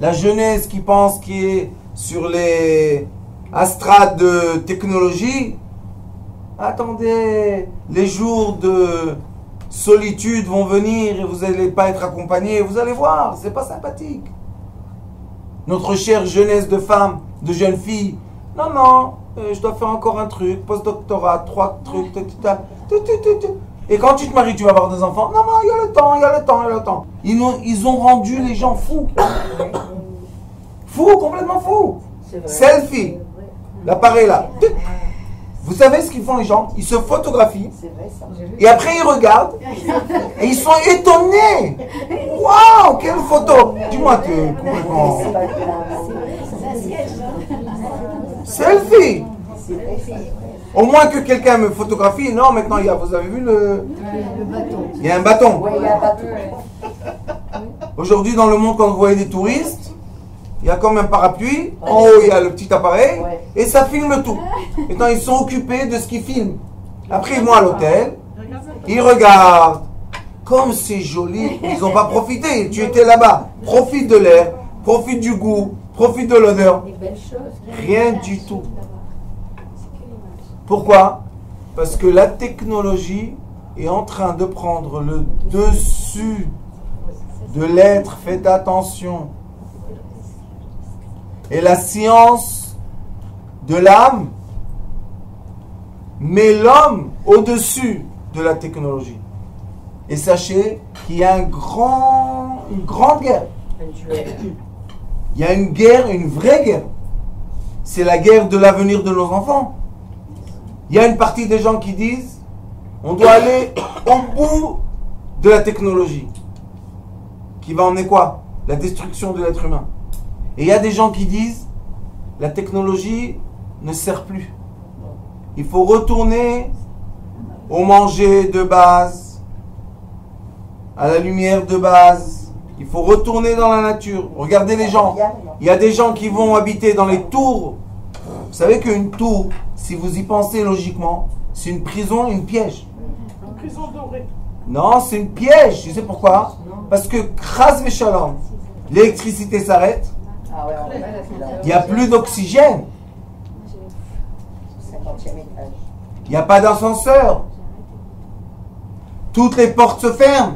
La jeunesse qui pense qu'il est sur les astrades de technologie, attendez, les jours de solitude vont venir et vous n'allez pas être accompagnés, vous allez voir, c'est pas sympathique. Notre chère jeunesse de femmes, de jeunes filles, non, je dois faire encore un truc, post-doctorat, 3 trucs, et quand tu te maries, tu vas avoir des enfants. Non, il y a le temps. Ils ont rendu les gens fous. Fous, complètement fous. Selfie. L'appareil là. Vous savez ce qu'ils font les gens? Ils se photographient. Et après ils regardent. Et ils sont étonnés. Waouh, quelle photo. Dis-moi, tu es complètement... Selfie. Au moins que quelqu'un me photographie. Non, maintenant, vous avez vu le bâton. Il y a un bâton. Oui, il y a un bâton. Aujourd'hui, dans le monde, quand vous voyez des touristes, il y a comme un parapluie. En haut, il y a le petit appareil. Et ça filme tout. Maintenant, ils sont occupés de ce qu'ils filment. Après, ils vont à l'hôtel. Ils regardent. Comme c'est joli. Ils n'ont pas profité. Tu étais là-bas. Profite de l'air. Profite du goût. Profite de l'odeur. Rien du tout. Pourquoi? Parce que la technologie est en train de prendre le dessus de l'être. Faites attention. Et la science de l'âme met l'homme au-dessus de la technologie. Et sachez qu'il y a une grande guerre. Il y a une guerre, une vraie guerre. C'est la guerre de l'avenir de nos enfants. Il y a une partie des gens qui disent on doit aller au bout de la technologie. Qui va emmener quoi? La destruction de l'être humain. Et il y a des gens qui disent la technologie ne sert plus. Il faut retourner au manger de base, à la lumière de base. Il faut retourner dans la nature. Regardez les gens. Il y a des gens qui vont habiter dans les tours. Vous savez qu'une tour, si vous y pensez logiquement, c'est une prison, une piège. Une prison dorée. Non, c'est une piège. Tu sais pourquoi? Parce que, Chas v'shalom, l'électricité s'arrête. Il n'y a plus d'oxygène. Il n'y a pas d'ascenseur. Toutes les portes se ferment.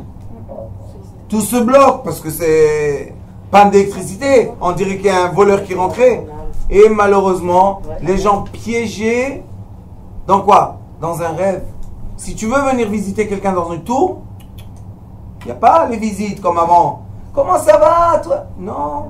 Tout se bloque parce que c'est panne d'électricité. On dirait qu'il y a un voleur qui rentrait. Et malheureusement, les gens piégés dans quoi? Dans un rêve. Si tu veux venir visiter quelqu'un dans une tour, il n'y a pas les visites comme avant. Comment ça va, toi? Non.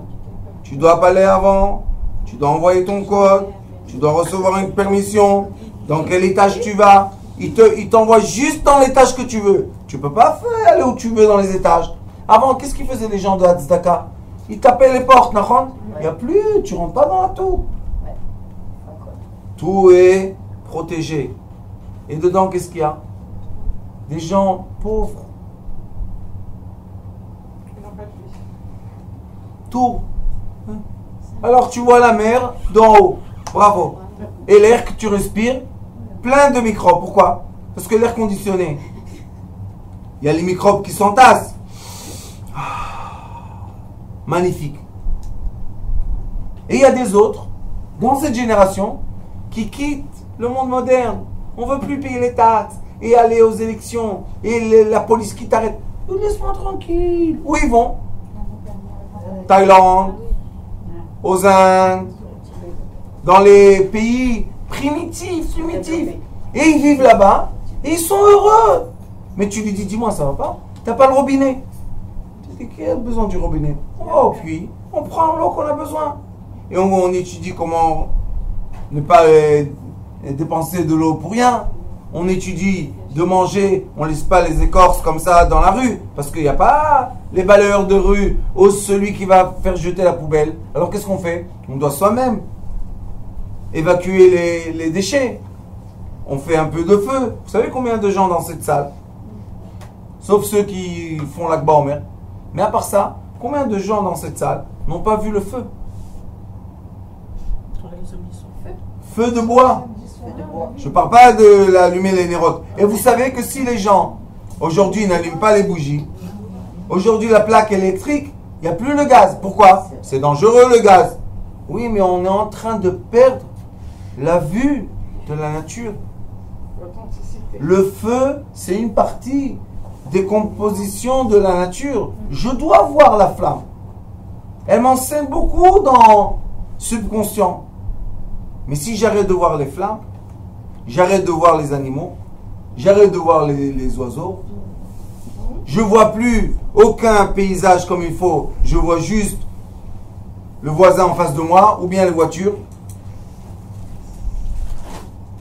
Tu dois pas aller avant. Tu dois envoyer ton code. Tu dois recevoir une permission. Dans quel étage tu vas? Il t'envoie juste dans l'étage que tu veux. Tu peux pas aller où tu veux dans les étages. Avant, qu'est-ce qu'ils faisaient les gens de Hatzdaka? Ils tapaient les portes, Nahon. Il n'y a plus, tu rentres pas dans la tour. Tout est protégé. Et dedans, qu'est-ce qu'il y a? Des gens pauvres. Tour. Alors tu vois la mer d'en haut. Bravo. Et l'air que tu respires, plein de microbes. Pourquoi? Parce que l'air conditionné. Il y a les microbes qui s'entassent. Magnifique. Et il y a des autres, dans cette génération, qui quittent le monde moderne. On ne veut plus payer les taxes et aller aux élections et la police qui t'arrête. Laisse-moi tranquille. Où ils vont? Thaïlande, aux Indes, dans les pays primitifs. Et ils vivent là-bas et ils sont heureux. Mais tu lui dis, dis-moi, ça va pas? T'as pas le robinet? Tu dis, qui a besoin du robinet? On va au puits, on prend l'eau qu'on a besoin. Et on étudie comment ne pas dépenser de l'eau pour rien. On étudie de manger, on ne laisse pas les écorces comme ça dans la rue. Parce qu'il n'y a pas les balayeurs de rue ou celui qui va faire jeter la poubelle. Alors qu'est-ce qu'on fait? On doit soi-même évacuer les déchets. On fait un peu de feu. Vous savez combien de gens dans cette salle? Sauf ceux qui font l'Akba Omer. Mais à part ça, combien de gens dans cette salle n'ont pas vu le feu? Feu de bois. Je ne parle pas de l'allumer les nérotes. Et vous savez que si les gens, aujourd'hui, n'allument pas les bougies, aujourd'hui, la plaque électrique, il n'y a plus le gaz. Pourquoi? C'est dangereux le gaz. Oui, mais on est en train de perdre la vue de la nature. Le feu, c'est une partie des compositions de la nature. Je dois voir la flamme. Elle m'enseigne beaucoup dans subconscient. Mais si j'arrête de voir les flammes, j'arrête de voir les animaux, j'arrête de voir les oiseaux, je ne vois plus aucun paysage comme il faut, je vois juste le voisin en face de moi ou bien les voitures.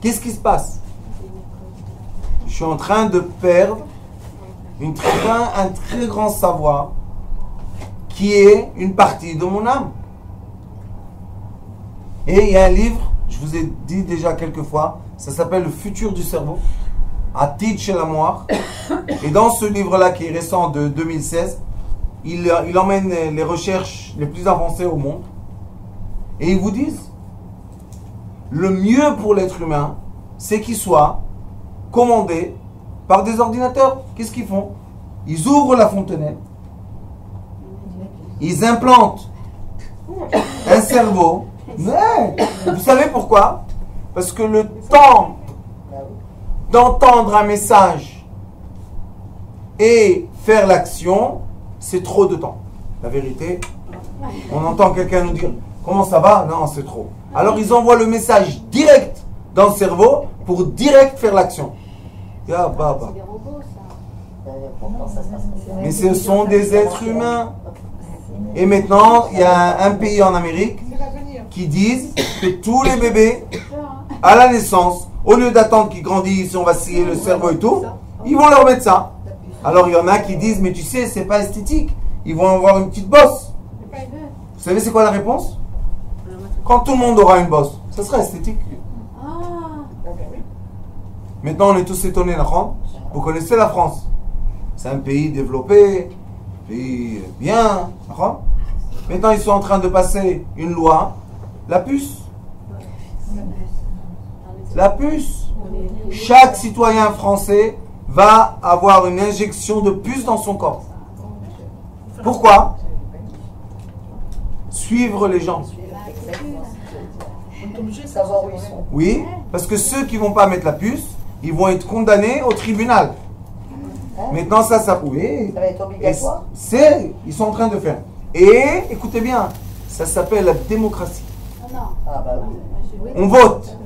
Qu'est-ce qui se passe? Je suis en train de perdre un très grand savoir qui est une partie de mon âme. Et il y a un livre, je vous ai dit déjà quelques fois, ça s'appelle Le futur du cerveau, Atid chez la Moire. Et dans ce livre-là, qui est récent de 2016, il emmène les recherches les plus avancées au monde. Et ils vous disent, le mieux pour l'être humain, c'est qu'il soit commandé par des ordinateurs. Qu'est-ce qu'ils font? Ils ouvrent la fontanelle, ils implantent un cerveau. Mais vous savez pourquoi? Parce que le temps d'entendre un message et faire l'action, c'est trop de temps. La vérité, on entend quelqu'un nous dire comment ça va? Non, c'est trop. Alors ils envoient le message direct dans le cerveau pour direct faire l'action. Ya baba. C'est des robots, ça. Mais ce sont des êtres humains. Et maintenant, il y a un pays en Amérique qui disent que tous les bébés, à la naissance, au lieu d'attendre qu'ils grandissent, on va scier le cerveau et tout, ils vont leur mettre ça. Alors il y en a qui disent, mais tu sais, c'est pas esthétique. Ils vont avoir une petite bosse. Vous savez c'est quoi la réponse? Quand tout le monde aura une bosse, ça sera esthétique. Maintenant on est tous étonnés, d'accord? Vous connaissez la France. C'est un pays développé, un pays bien, d'accord? Maintenant ils sont en train de passer une loi. La puce. La puce. Chaque citoyen français va avoir une injection de puce dans son corps. Pourquoi? Suivre les gens. Oui, parce que ceux qui ne vont pas mettre la puce, ils vont être condamnés au tribunal. Maintenant, ça oui. Ça va être obligatoire. Ils sont en train de faire. Et, écoutez bien, ça s'appelle la démocratie. Ah bah oui. On vote.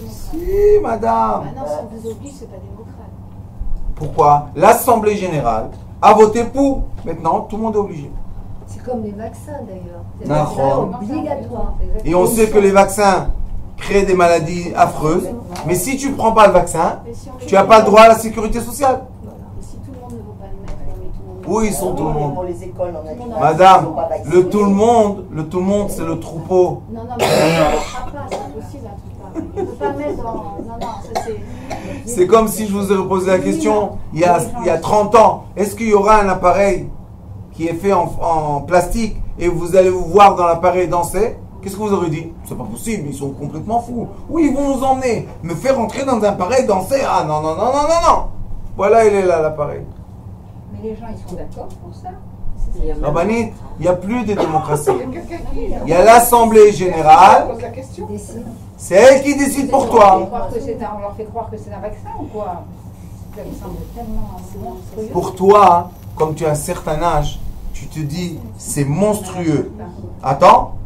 Si, madame. Non, si on vous oblige, c'est pas démocrate. Pourquoi? L'Assemblée générale a voté pour. Maintenant, tout le monde est obligé. C'est comme les vaccins d'ailleurs. Les Non. vaccins obligatoires. Et on sait que les vaccins créent des maladies affreuses. Mais si tu ne prends pas le vaccin, tu n'as pas le droit à la sécurité sociale. Et si tout le monde ne veut pas le mettre, on met tout le monde. Où ils sont tout le monde? Pour les écoles, on a dit, Madame, ils sont pas vaccinés. le tout le monde, c'est le troupeau. Non, mais on ne mettra pas, c'est impossible un truc pareil. On ne peut pas mettre dans. Non, ça c'est. C'est comme si je vous ai posé la question il y a 30 ans. Est-ce qu'il y aura un appareil qui est fait en plastique et vous allez vous voir dans l'appareil danser? Qu'est-ce que vous aurez dit? C'est pas possible, ils sont complètement fous. Oui, ils vont nous emmener, me faire entrer dans un appareil danser. Ah non, non, non, non, non, non. Voilà, il est là l'appareil. Mais les gens, ils sont d'accord pour ça. Rabbanit, il n'y a plus de démocratie. Il y a quelqu'un qui. Il y a l'Assemblée générale, Pose la question. c'est elle qui décide pour toi. On leur fait croire que c'est un vaccin ou quoi? Ça me semble tellement monstrueux. Pour toi, comme tu as un certain âge, tu te dis, c'est monstrueux. Attends,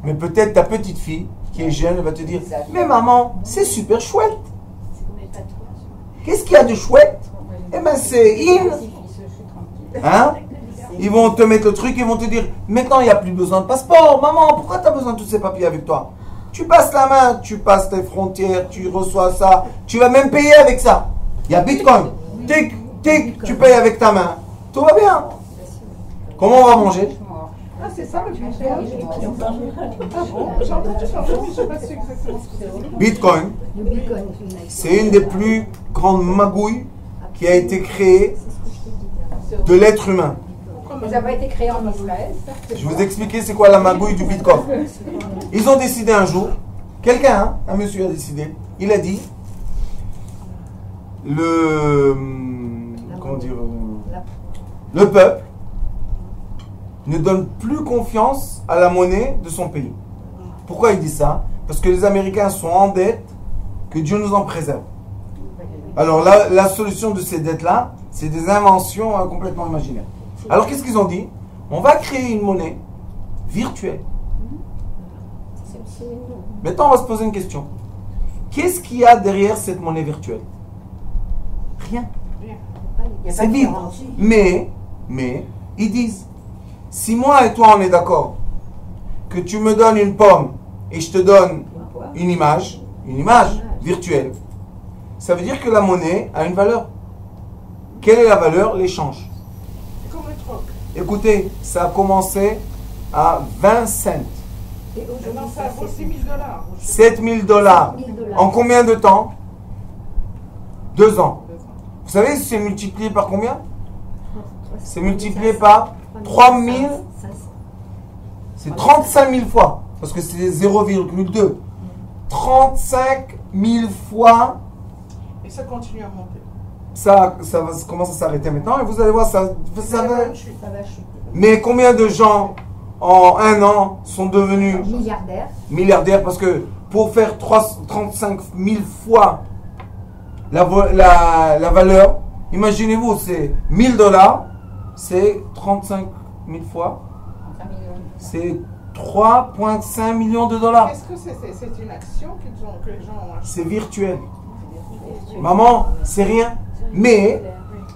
mais peut-être ta petite fille, qui est jeune, elle va te dire, mais maman, c'est super chouette. Qu'est-ce qu'il y a de chouette? Eh ben c'est in. Hein? Ils vont te mettre le truc, ils vont te dire, maintenant il n'y a plus besoin de passeport. Maman, pourquoi tu as besoin de tous ces papiers avec toi? Tu passes la main, tu passes les frontières, tu reçois ça. Tu vas même payer avec ça. Il y a Bitcoin. Tic, tic, tu payes avec ta main. Tout va bien. Comment on va manger? Ah, c'est ça le Bitcoin. Ah bon? J'ai entendu parler, mais je ne sais pas si c'est exactement ce que c'est. Bitcoin, Le Bitcoin. c'est une des plus grandes magouilles qui a été créée de l'être humain. Ça n'a pas été créé en Israël, ça? Je vais vous expliquer c'est quoi la magouille du Bitcoin. Ils ont décidé un jour, quelqu'un, hein, un monsieur a décidé, il a dit, comment dire, le peuple ne donne plus confiance à la monnaie de son pays. Pourquoi il dit ça? Parce que les Américains sont en dette, que Dieu nous en préserve. Alors la solution de ces dettes-là, c'est des inventions complètement imaginaires. Alors qu'est-ce qu'ils ont dit? On va créer une monnaie virtuelle. Maintenant, on va se poser une question. Qu'est-ce qu'il y a derrière cette monnaie virtuelle? Rien. C'est vide. Mais, ils disent, si moi et toi on est d'accord que tu me donnes une pomme et je te donne une image virtuelle, ça veut dire que la monnaie a une valeur. Quelle est la valeur? L'échange. C'est comme le troc. Écoutez, ça a commencé à 20 cents. Maintenant, ça vaut 6 000 $. 7 000 $. En combien de temps? 2 ans. Vous savez, c'est multiplié par combien? C'est multiplié par 3 000. C'est 35 000 fois. Parce que c'est 0,2. 35 000 fois. Et ça continue à monter. Ça commence à s'arrêter maintenant. Et vous allez voir, ça va. Ça va chuter. Mais combien de gens en un an sont devenus milliardaires? Parce que pour faire 35 000 fois la valeur, imaginez-vous, c'est 1 000 $, c'est 35 000 fois, c'est 3,5 millions de dollars. Est-ce que c'est une action que les gens ont achetée? C'est virtuel. Maman, c'est rien. Mais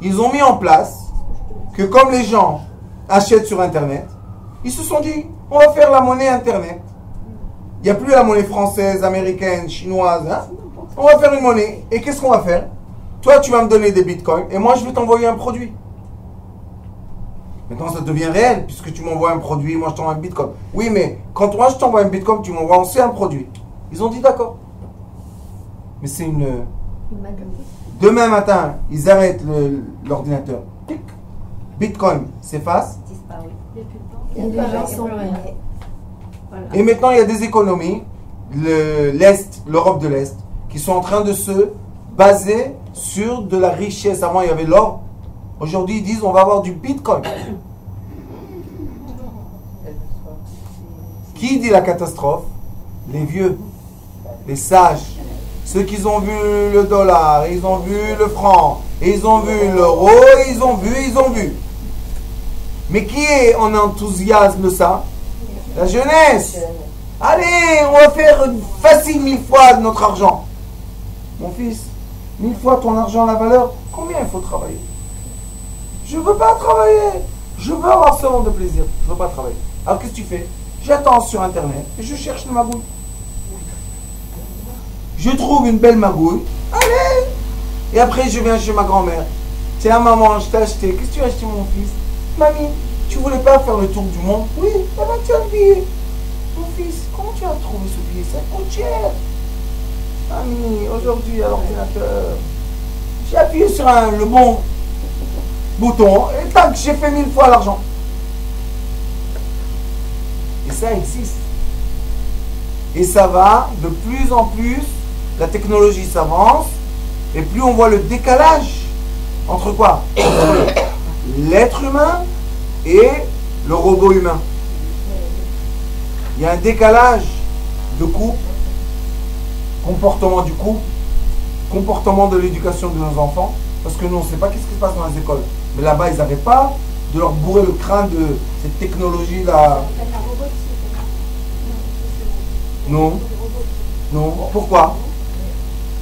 ils ont mis en place que comme les gens achètent sur Internet, ils se sont dit, on va faire la monnaie Internet. Il n'y a plus la monnaie française, américaine, chinoise. Hein? On va faire une monnaie. Et qu'est-ce qu'on va faire? Toi, tu vas me donner des bitcoins et moi, je vais t'envoyer un produit. Maintenant, ça devient réel puisque tu m'envoies un produit, moi, je t'envoie un bitcoin. Oui, mais quand moi, je t'envoie un bitcoin, tu m'envoies aussi un produit. Ils ont dit d'accord. Mais c'est une... Demain matin, ils arrêtent l'ordinateur. Bitcoin s'efface. Et maintenant, il y a des économies, l'Europe de l'Est, qui sont en train de se baser sur de la richesse. Avant, il y avait l'or. Aujourd'hui, ils disent on va avoir du Bitcoin. Qui dit la catastrophe? Les vieux, les sages. Ceux qui ont vu le dollar, ils ont vu le franc, ils ont vu l'euro, ils ont vu. Mais qui est en enthousiasme de ça? La jeunesse. Allez, on va faire facile 1000 fois notre argent. Mon fils, 1000 fois ton argent, la valeur, combien il faut travailler? Je ne veux pas travailler. Je veux avoir seulement de plaisir. Je ne veux pas travailler. Alors qu'est-ce que tu fais? J'attends sur Internet et je cherche le magouille. Je trouve une belle magouille. Allez! Et après, je viens chez ma grand-mère. Tiens, maman, je t'ai acheté. Qu'est-ce que tu as acheté, mon fils? Mamie, tu voulais pas faire le tour du monde? Oui, eh ben, tu as le billet. Mon fils, comment tu as trouvé ce billet? Ça coûte cher. Mamie, aujourd'hui, à l'ordinateur, j'ai appuyé sur le bon bouton et tac, j'ai fait 1000 fois l'argent. Et ça existe. Et ça va de plus en plus, la technologie s'avance, et plus on voit le décalage entre quoi? Entre l'être humain et le robot humain. Il y a un décalage de couple, comportement du couple, comportement de l'éducation de nos enfants, parce que nous on ne sait pas qu'est-ce qui se passe dans les écoles. Mais là-bas ils n'arrêtent pas de leur bourrer le crâne de cette technologie-là. Non. Non. Pourquoi?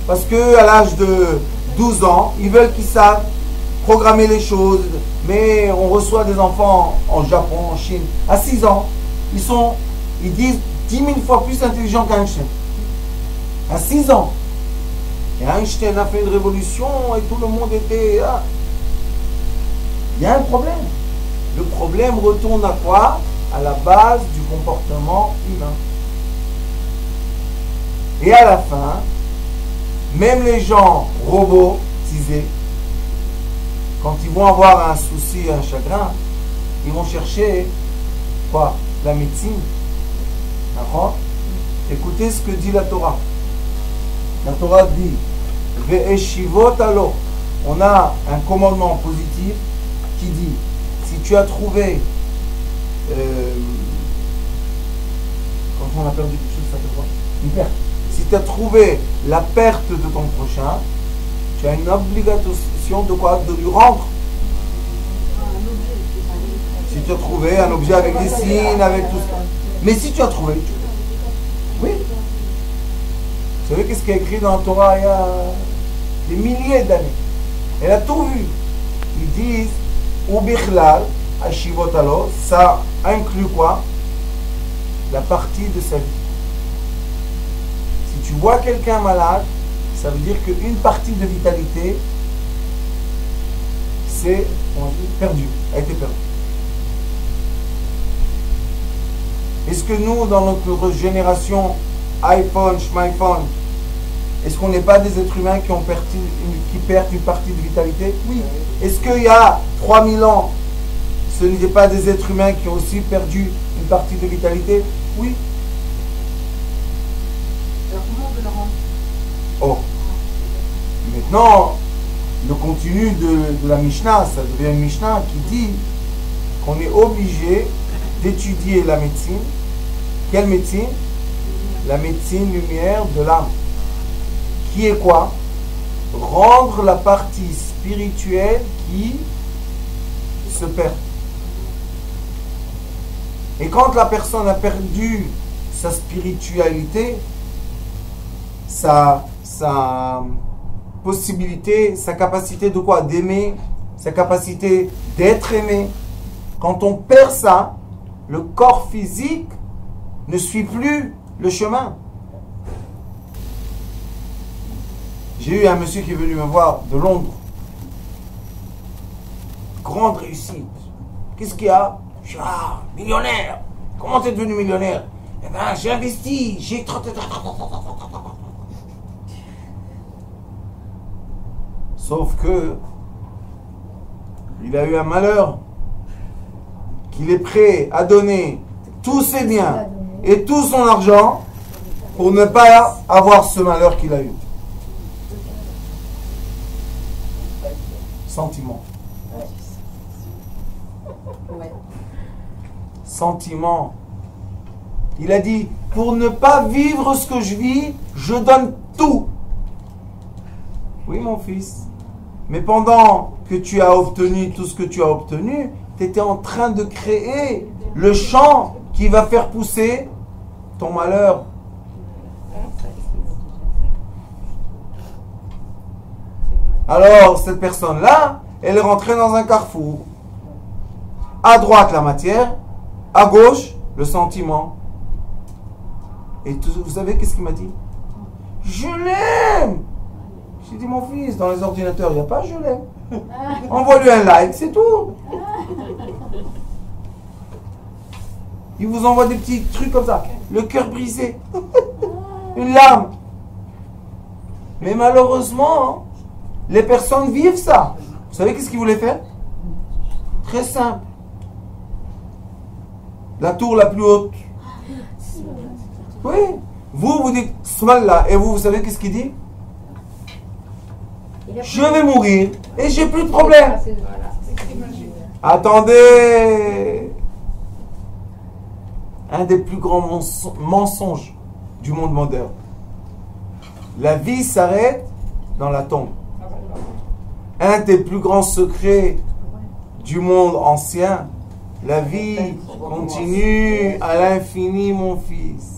Parce que à l'âge de 12 ans, ils veulent qu'ils savent programmer les choses. Mais on reçoit des enfants en Japon, en Chine, à 6 ans. Ils disent 10 000 fois plus intelligents qu'Einstein. À 6 ans. Et Einstein a fait une révolution et tout le monde était... Ah. Il y a un problème. Le problème retourne à quoi? À la base du comportement humain. Et à la fin, même les gens robotisés, quand ils vont avoir un souci, un chagrin, ils vont chercher quoi? La médecine. D'accord? Écoutez ce que dit la Torah. La Torah dit Ve'eshivot alo. On a un commandement positif qui dit si tu as trouvé quand on a perdu quelque chose, ça fait quoi? Une perte. Si tu as trouvé la perte de ton prochain, tu as une obligation de quoi? De lui rendre. Si tu as trouvé un objet avec des signes, avec tout ça. Mais si tu as trouvé, oui. Vous savez qu'est-ce qui est écrit dans la Torah il y a des milliers d'années? Elle a tout vu. Ils disent Ubichlal, Ashivotalo, ça inclut quoi? La partie de sa vie. Si tu vois quelqu'un malade, ça veut dire qu'une partie de vitalité, c'est perdu, a été perdu. Est-ce que nous, dans notre génération, iPhone, schm'iPhone, est-ce qu'on n'est pas des êtres humains qui perdent une partie de vitalité? Oui. Est-ce qu'il y a 3000 ans, ce n'étaient pas des êtres humains qui ont aussi perdu une partie de vitalité? Oui. Alors comment on veut le rendre? Oh. Maintenant, le contenu de la Mishnah, ça devient une Mishnah qui dit qu'on est obligé d'étudier la médecine. Quelle médecine? La médecine lumière de l'âme. Qui est quoi? Rendre la partie spirituelle qui se perd. Et quand la personne a perdu sa spiritualité, sa possibilité, sa capacité de quoi? D'aimer, sa capacité d'être aimé. Quand on perd ça, le corps physique ne suit plus le chemin. J'ai eu un monsieur qui est venu me voir de Londres. Grande réussite. Qu'est-ce qu'il y a? Je suis millionnaire. Comment tu es devenu millionnaire? Eh bien, j'ai investi, j'ai... Sauf que il a eu un malheur qu'il est prêt à donner tous ses biens et tout son argent pour ne pas avoir ce malheur qu'il a eu. Sentiment. Sentiment. Il a dit, pour ne pas vivre ce que je vis, je donne tout. Oui, mon fils. Mais pendant que tu as obtenu tout ce que tu as obtenu, tu étais en train de créer le champ qui va faire pousser ton malheur. Alors, cette personne-là, elle est rentrée dans un carrefour. À droite, la matière. À gauche, le sentiment. Et vous savez qu'est-ce qu'il m'a dit? Je l'aime! J'ai dit, mon fils, dans les ordinateurs, il n'y a pas je l'aime. Envoie-lui un like, c'est tout. Il vous envoie des petits trucs comme ça. Le cœur brisé. Une larme. Mais malheureusement, les personnes vivent ça. Vous savez qu'est-ce qu'ils voulaient faire? Très simple. La tour la plus haute. Oui. Vous dites Smallah. Et vous savez qu'est-ce qu'il dit? Je vais mourir et j'ai plus de problème. Attendez. un des plus grands mensonges du monde moderne. La vie s'arrête dans la tombe. Un des plus grands secrets du monde ancien, la vie continue à l'infini, mon fils.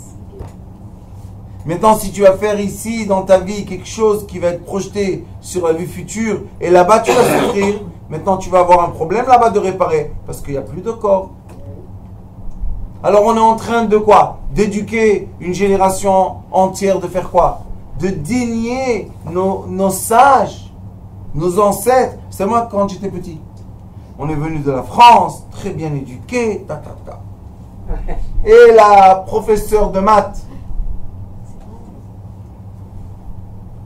Maintenant, si tu vas faire ici, dans ta vie, quelque chose qui va être projeté sur la vie future, et là-bas, tu vas souffrir, maintenant, tu vas avoir un problème là-bas de réparer, parce qu'il n'y a plus de corps. Alors, on est en train de quoi? D'éduquer une génération entière, de faire quoi? De dénier nos sages, nos ancêtres. C'est moi, quand j'étais petit, on est venu de la France, très bien éduqués, ta. Et la professeure de maths,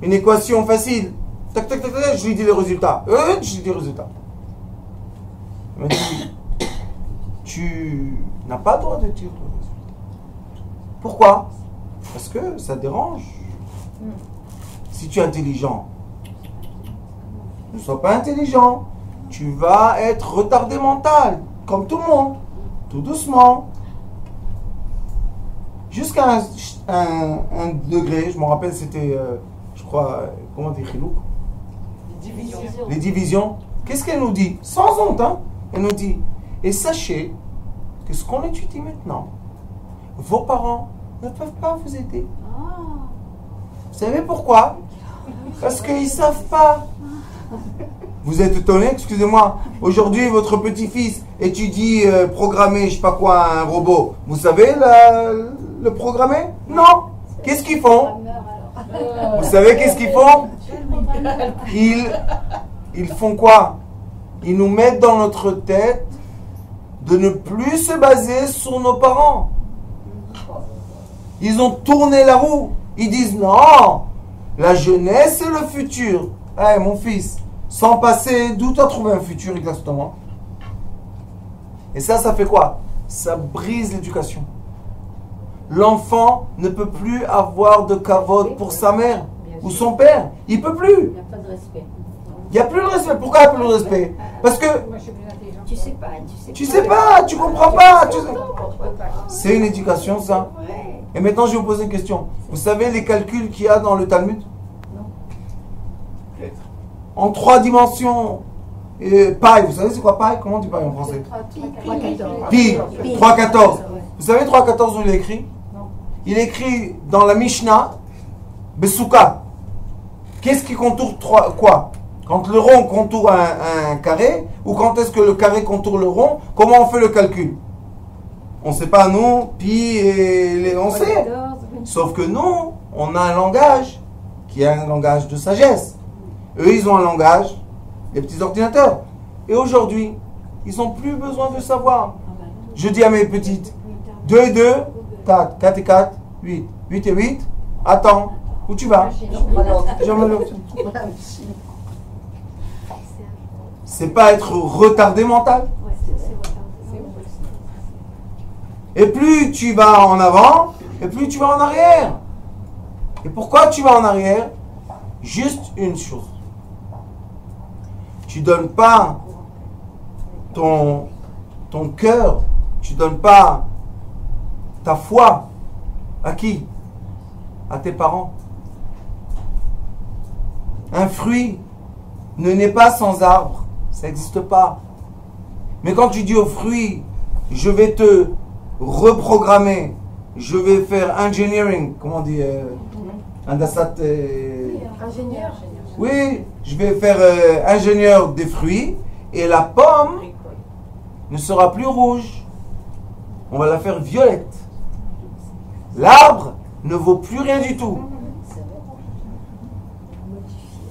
une équation facile. Tac, je lui dis les résultats. Je lui dis les résultats. Elle m'a dit, tu n'as pas le droit de dire le résultat. Pourquoi? Parce que ça dérange. Si tu es intelligent, ne sois pas intelligent. Tu vas être retardé mental, comme tout le monde. Tout doucement. Jusqu'à un degré, je me rappelle, c'était... je crois, comment dire, les divisions. Qu'est-ce qu'elle nous dit? Sans honte, hein? Elle nous dit, et sachez que ce qu'on étudie maintenant, vos parents ne peuvent pas vous aider. Vous savez pourquoi? Parce qu'ils ne savent pas. Vous êtes étonné, excusez-moi. Aujourd'hui, votre petit-fils étudie programmer, je sais pas quoi, un robot. Vous savez le programmer? Non. Qu'est-ce qu'ils font? Vous savez qu'est-ce qu'ils font? Ils font quoi? Ils nous mettent dans notre tête de ne plus se baser sur nos parents. Ils ont tourné la roue. Ils disent non, la jeunesse et le futur. Eh mon fils, sans passer, d'où tu as trouvé un futur exactement? Et ça fait quoi? Ça brise l'éducation. L'enfant ne peut plus avoir de kavod pour sa mère ou son père. Il ne peut plus. Il n'y a pas de respect. Il n'y a plus de respect. Pourquoi il n'y a plus de respect? Parce que Tu sais pas. tu comprends pas. C'est une éducation, ça. Et maintenant, je vais vous poser une question. Vous savez les calculs qu'il y a dans le Talmud? Non. En 3 dimensions. Paille, vous savez c'est quoi paille? Comment on dit paille en français? Pi. 3,14. Vous savez 3,14 où il est écrit? Il est écrit dans la Mishnah, Besouka. Qu'est-ce qui contourne quoi? Quand le rond contourne un carré, ou quand est-ce que le carré contourne le rond? Comment on fait le calcul? On ne sait pas, nous, pi et on sait. Sauf que nous, on a un langage qui est un langage de sagesse. Eux, ils ont un langage, les petits ordinateurs. Et aujourd'hui, ils n'ont plus besoin de savoir. Je dis à mes petites, 2 et 2, 4, 4 et 4, 8. 8 et 8, attends, où tu vas? C'est pas être retardé mental. Et plus tu vas en avant, et plus tu vas en arrière. Et pourquoi tu vas en arrière? Juste une chose. Tu donnes pas ton cœur, tu donnes pas ta foi à qui? À tes parents. Un fruit ne naît pas sans arbre, ça n'existe pas. Mais quand tu dis au fruit, je vais te reprogrammer, je vais faire engineering, comment on dit, ingénieur. Oui, je vais faire ingénieur des fruits et la pomme ne sera plus rouge. On va la faire violette. L'arbre ne vaut plus rien du tout.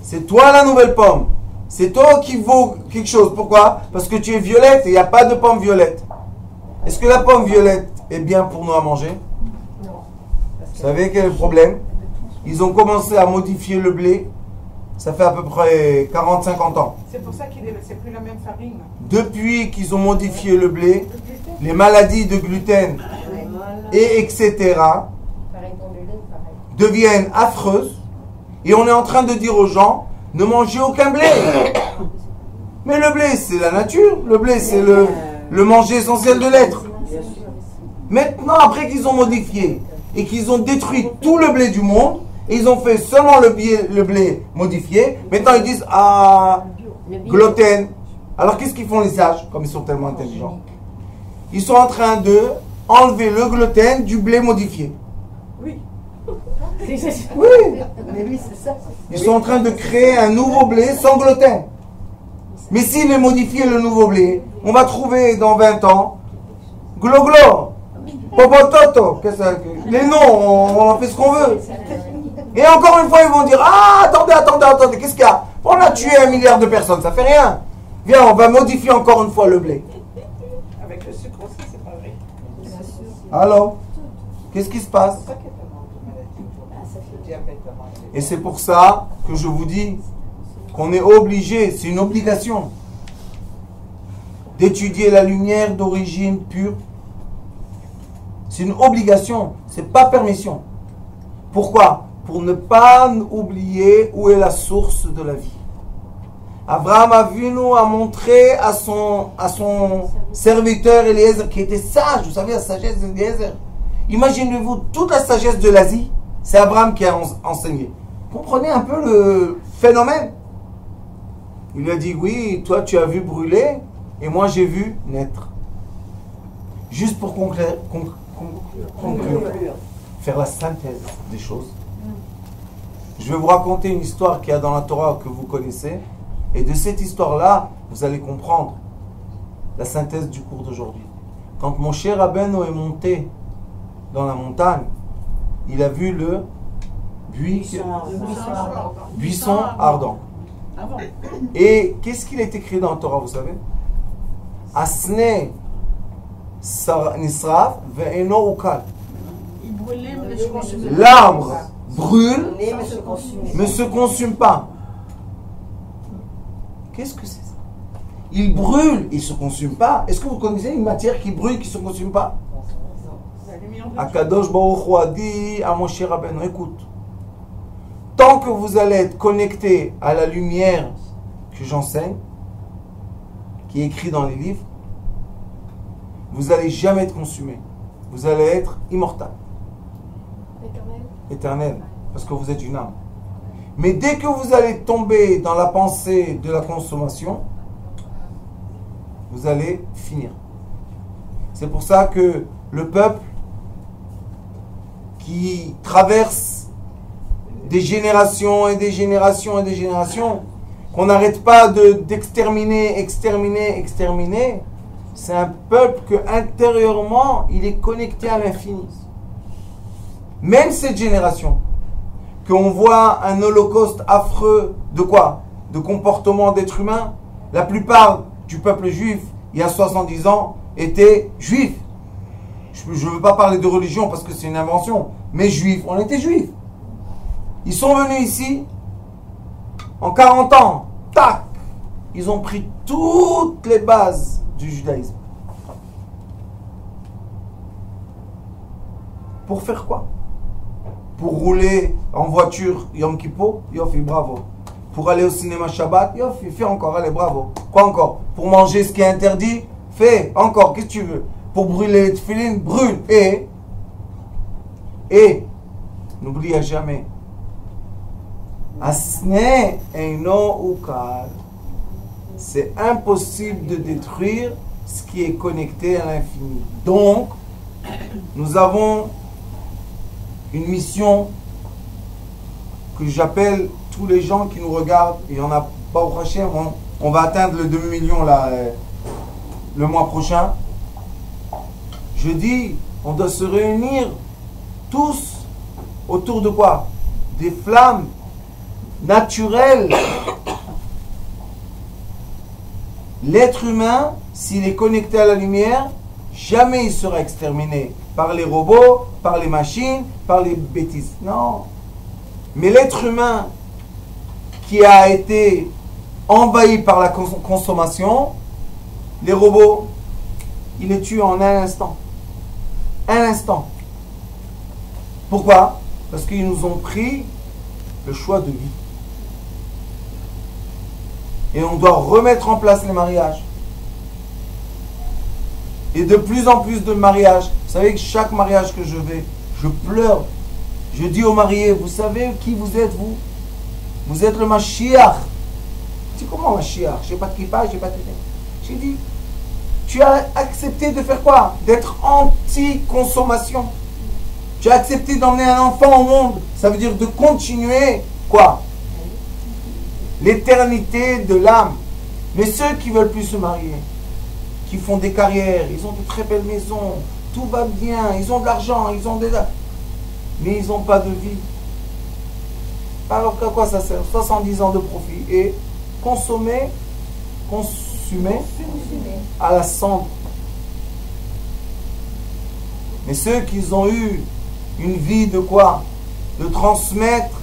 C'est toi la nouvelle pomme. C'est toi qui vaut quelque chose. Pourquoi? Parce que tu es violette et il n'y a pas de pomme violette. Est-ce que la pomme violette est bien pour nous à manger? Vous savez quel est le problème? Ils ont commencé à modifier le blé. Ça fait à peu près 40-50 ans. C'est pour ça que c'est plus la même farine. Depuis qu'ils ont modifié le blé, les maladies de gluten et etc. deviennent affreuses. Et on est en train de dire aux gens, ne mangez aucun blé. Mais le blé, c'est la nature. Le blé, c'est le manger essentiel de l'être. Maintenant, après qu'ils ont modifié et qu'ils ont détruit tout le blé du monde, et ils ont fait seulement le blé modifié, maintenant ils disent ah, gluten. Alors qu'est-ce qu'ils font les sages, comme ils sont tellement intelligents? Ils sont en train de enlever le gluten du blé modifié. Oui. Oui. Mais lui, c'est ça. Ils sont en train de créer un nouveau blé sans gluten. Mais s'il est modifié, le nouveau blé, on va trouver dans 20 ans glo-glo, popototo, les noms, on en fait ce qu'on veut. Et encore une fois, ils vont dire ah, attendez, qu'est-ce qu'il y a? On a tué 1 milliard de personnes, ça fait rien. Viens, on va modifier encore une fois le blé. Avec le sucre aussi, c'est pas vrai. Alors, qu'est-ce qui se passe? C'est ça qui est tellement de maladies. Le diabète, Et c'est pour ça que je vous dis qu'on est obligé, c'est une obligation, d'étudier la lumière d'origine pure. C'est une obligation, c'est pas permission. Pourquoi? Pour ne pas oublier où est la source de la vie. Abraham Avinu a montré à son serviteur Eliezer, qui était sage, vous savez la sagesse d'Eliezer. Imaginez-vous toute la sagesse de l'Asie, c'est Abraham qui a enseigné. Comprenez un peu le phénomène. Il lui a dit oui, toi tu as vu brûler et moi j'ai vu naître. Juste pour conclure, faire la synthèse des choses. Je vais vous raconter une histoire qu'il y a dans la Torah que vous connaissez. Et de cette histoire-là, vous allez comprendre la synthèse du cours d'aujourd'hui. Quand Moshe Rabbeinu est monté dans la montagne, il a vu le buisson ardent. Et qu'est-ce qu'il est écrit dans la Torah, vous savez? Asne nisraf ve'eno ukal. L'arbre brûle, mais se consume pas. Qu'est-ce que c'est ça? Il brûle, il ne se consume pas. Est-ce que vous connaissez une matière qui brûle, qui ne se consume pas? Akadosh Baruch Hu a dit à Moshe Rabbeinu, écoute, tant que vous allez être connecté à la lumière que j'enseigne, qui est écrit dans les livres, vous n'allez jamais être consumé. Vous allez être immortel. Éternel, parce que vous êtes une âme. Mais dès que vous allez tomber dans la pensée de la consommation, vous allez finir. C'est pour ça que le peuple qui traverse des générations et des générations et des générations, qu'on n'arrête pas d'exterminer, exterminer, c'est un peuple que intérieurement, il est connecté à l'infini. Même cette génération, qu'on voit un holocauste affreux de quoi? De comportement d'être humain. La plupart du peuple juif, il y a 70 ans, étaient juifs. Je ne veux pas parler de religion parce que c'est une invention, mais juifs, on était juifs. Ils sont venus ici, en 40 ans, tac, ils ont pris toutes les bases du judaïsme. Pour faire quoi? Pour rouler en voiture Yom Kippur, Yofi, bravo. Pour aller au cinéma Shabbat, Yofi, fais encore, allez, bravo. Quoi encore? Pour manger ce qui est interdit, fais encore, qu'est-ce que tu veux? Pour brûler les tefilines, brûle. Et, n'oublie jamais, Asne Eino Ukal, c'est impossible de détruire ce qui est connecté à l'infini. Donc, nous avons une mission que j'appelle tous les gens qui nous regardent, il y en a pas au prochain, on va atteindre le demi-million là, le mois prochain. Je dis, on doit se réunir tous autour de quoi? Des flammes naturelles. L'être humain, s'il est connecté à la lumière, jamais il sera exterminé par les robots, par les machines, par les bêtises. Non. Mais l'être humain qui a été envahi par la consommation, les robots, il les tue en un instant. Un instant. Pourquoi? Parce qu'ils nous ont pris le choix de vie. Et on doit remettre en place les mariages. Et de plus en plus de mariages. Vous savez que chaque mariage que je vais, je pleure. Je dis aux mariés, vous savez qui vous êtes, vous? Vous êtes le Mashiach. Je dis, comment Mashiach? Je n'ai pas de kippa, je n'ai pas de... J'ai dit, tu as accepté de faire quoi? D'être anti-consommation. Tu as accepté d'emmener un enfant au monde. Ça veut dire de continuer, quoi? L'éternité de l'âme. Mais ceux qui ne veulent plus se marier, qui font des carrières, ils ont de très belles maisons, tout va bien, ils ont de l'argent, ils ont des... mais ils n'ont pas de vie. Alors à quoi ça sert? 70 ans de profit et consumer à la cendre. Mais ceux qui ont eu une vie de quoi? De transmettre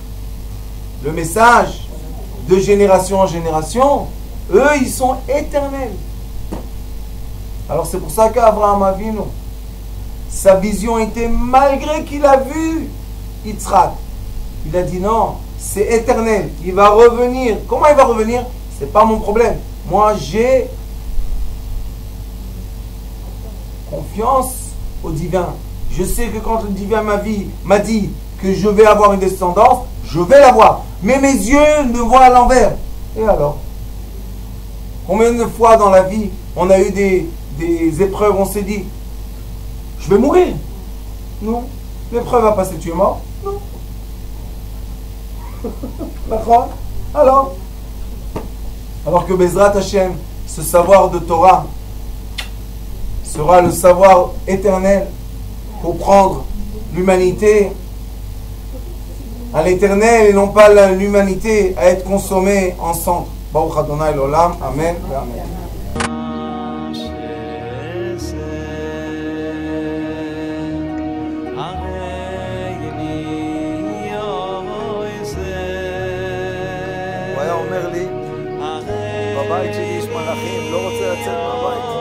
le message de génération en génération, eux ils sont éternels. Alors c'est pour ça qu'Abraham Avinu, sa vision était, malgré qu'il a vu Yitzhak, il a dit non, c'est éternel, il va revenir. Comment il va revenir? C'est pas mon problème. Moi j'ai confiance au divin. Je sais que quand le divin m'a dit que je vais avoir une descendance, je vais l'avoir. Mais mes yeux ne voient à l'envers. Et alors? Combien de fois dans la vie on a eu des épreuves, on s'est dit, je vais mourir? Non. L'épreuve va passer, tu es mort? Non. D'accord? Alors que Bezrat Hashem, ce savoir de Torah, sera le savoir éternel pour prendre l'humanité à l'éternel et non pas l'humanité à être consommée en cendres. Baruch Adonai l'olam. Amen. Amen. הוא היה אומר לי, בבית שלי יש מלאכים, לא רוצה לצאת מהבית.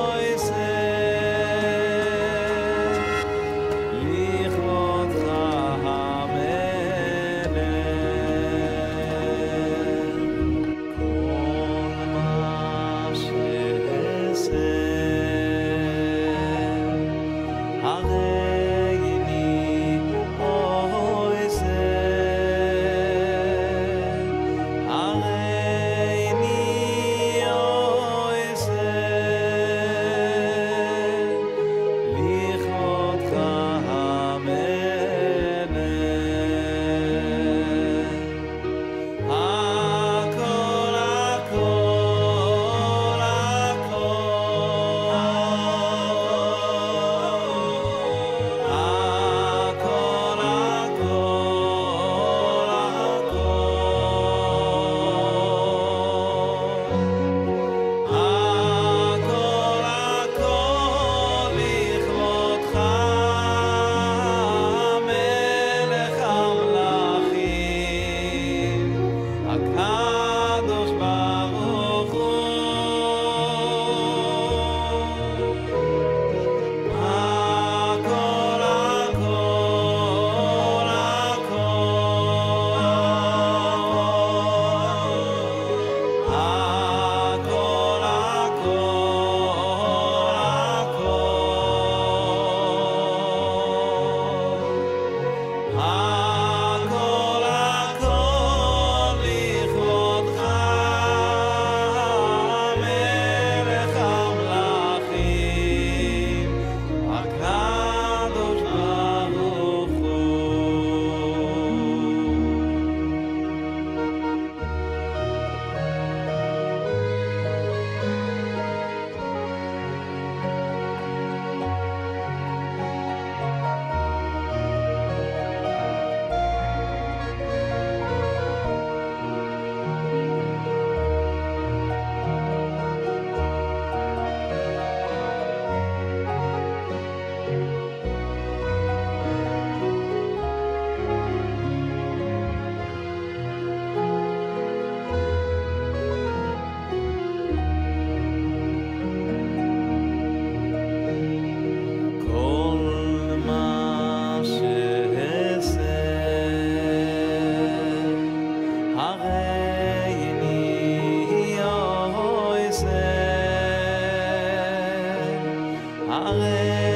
arrête.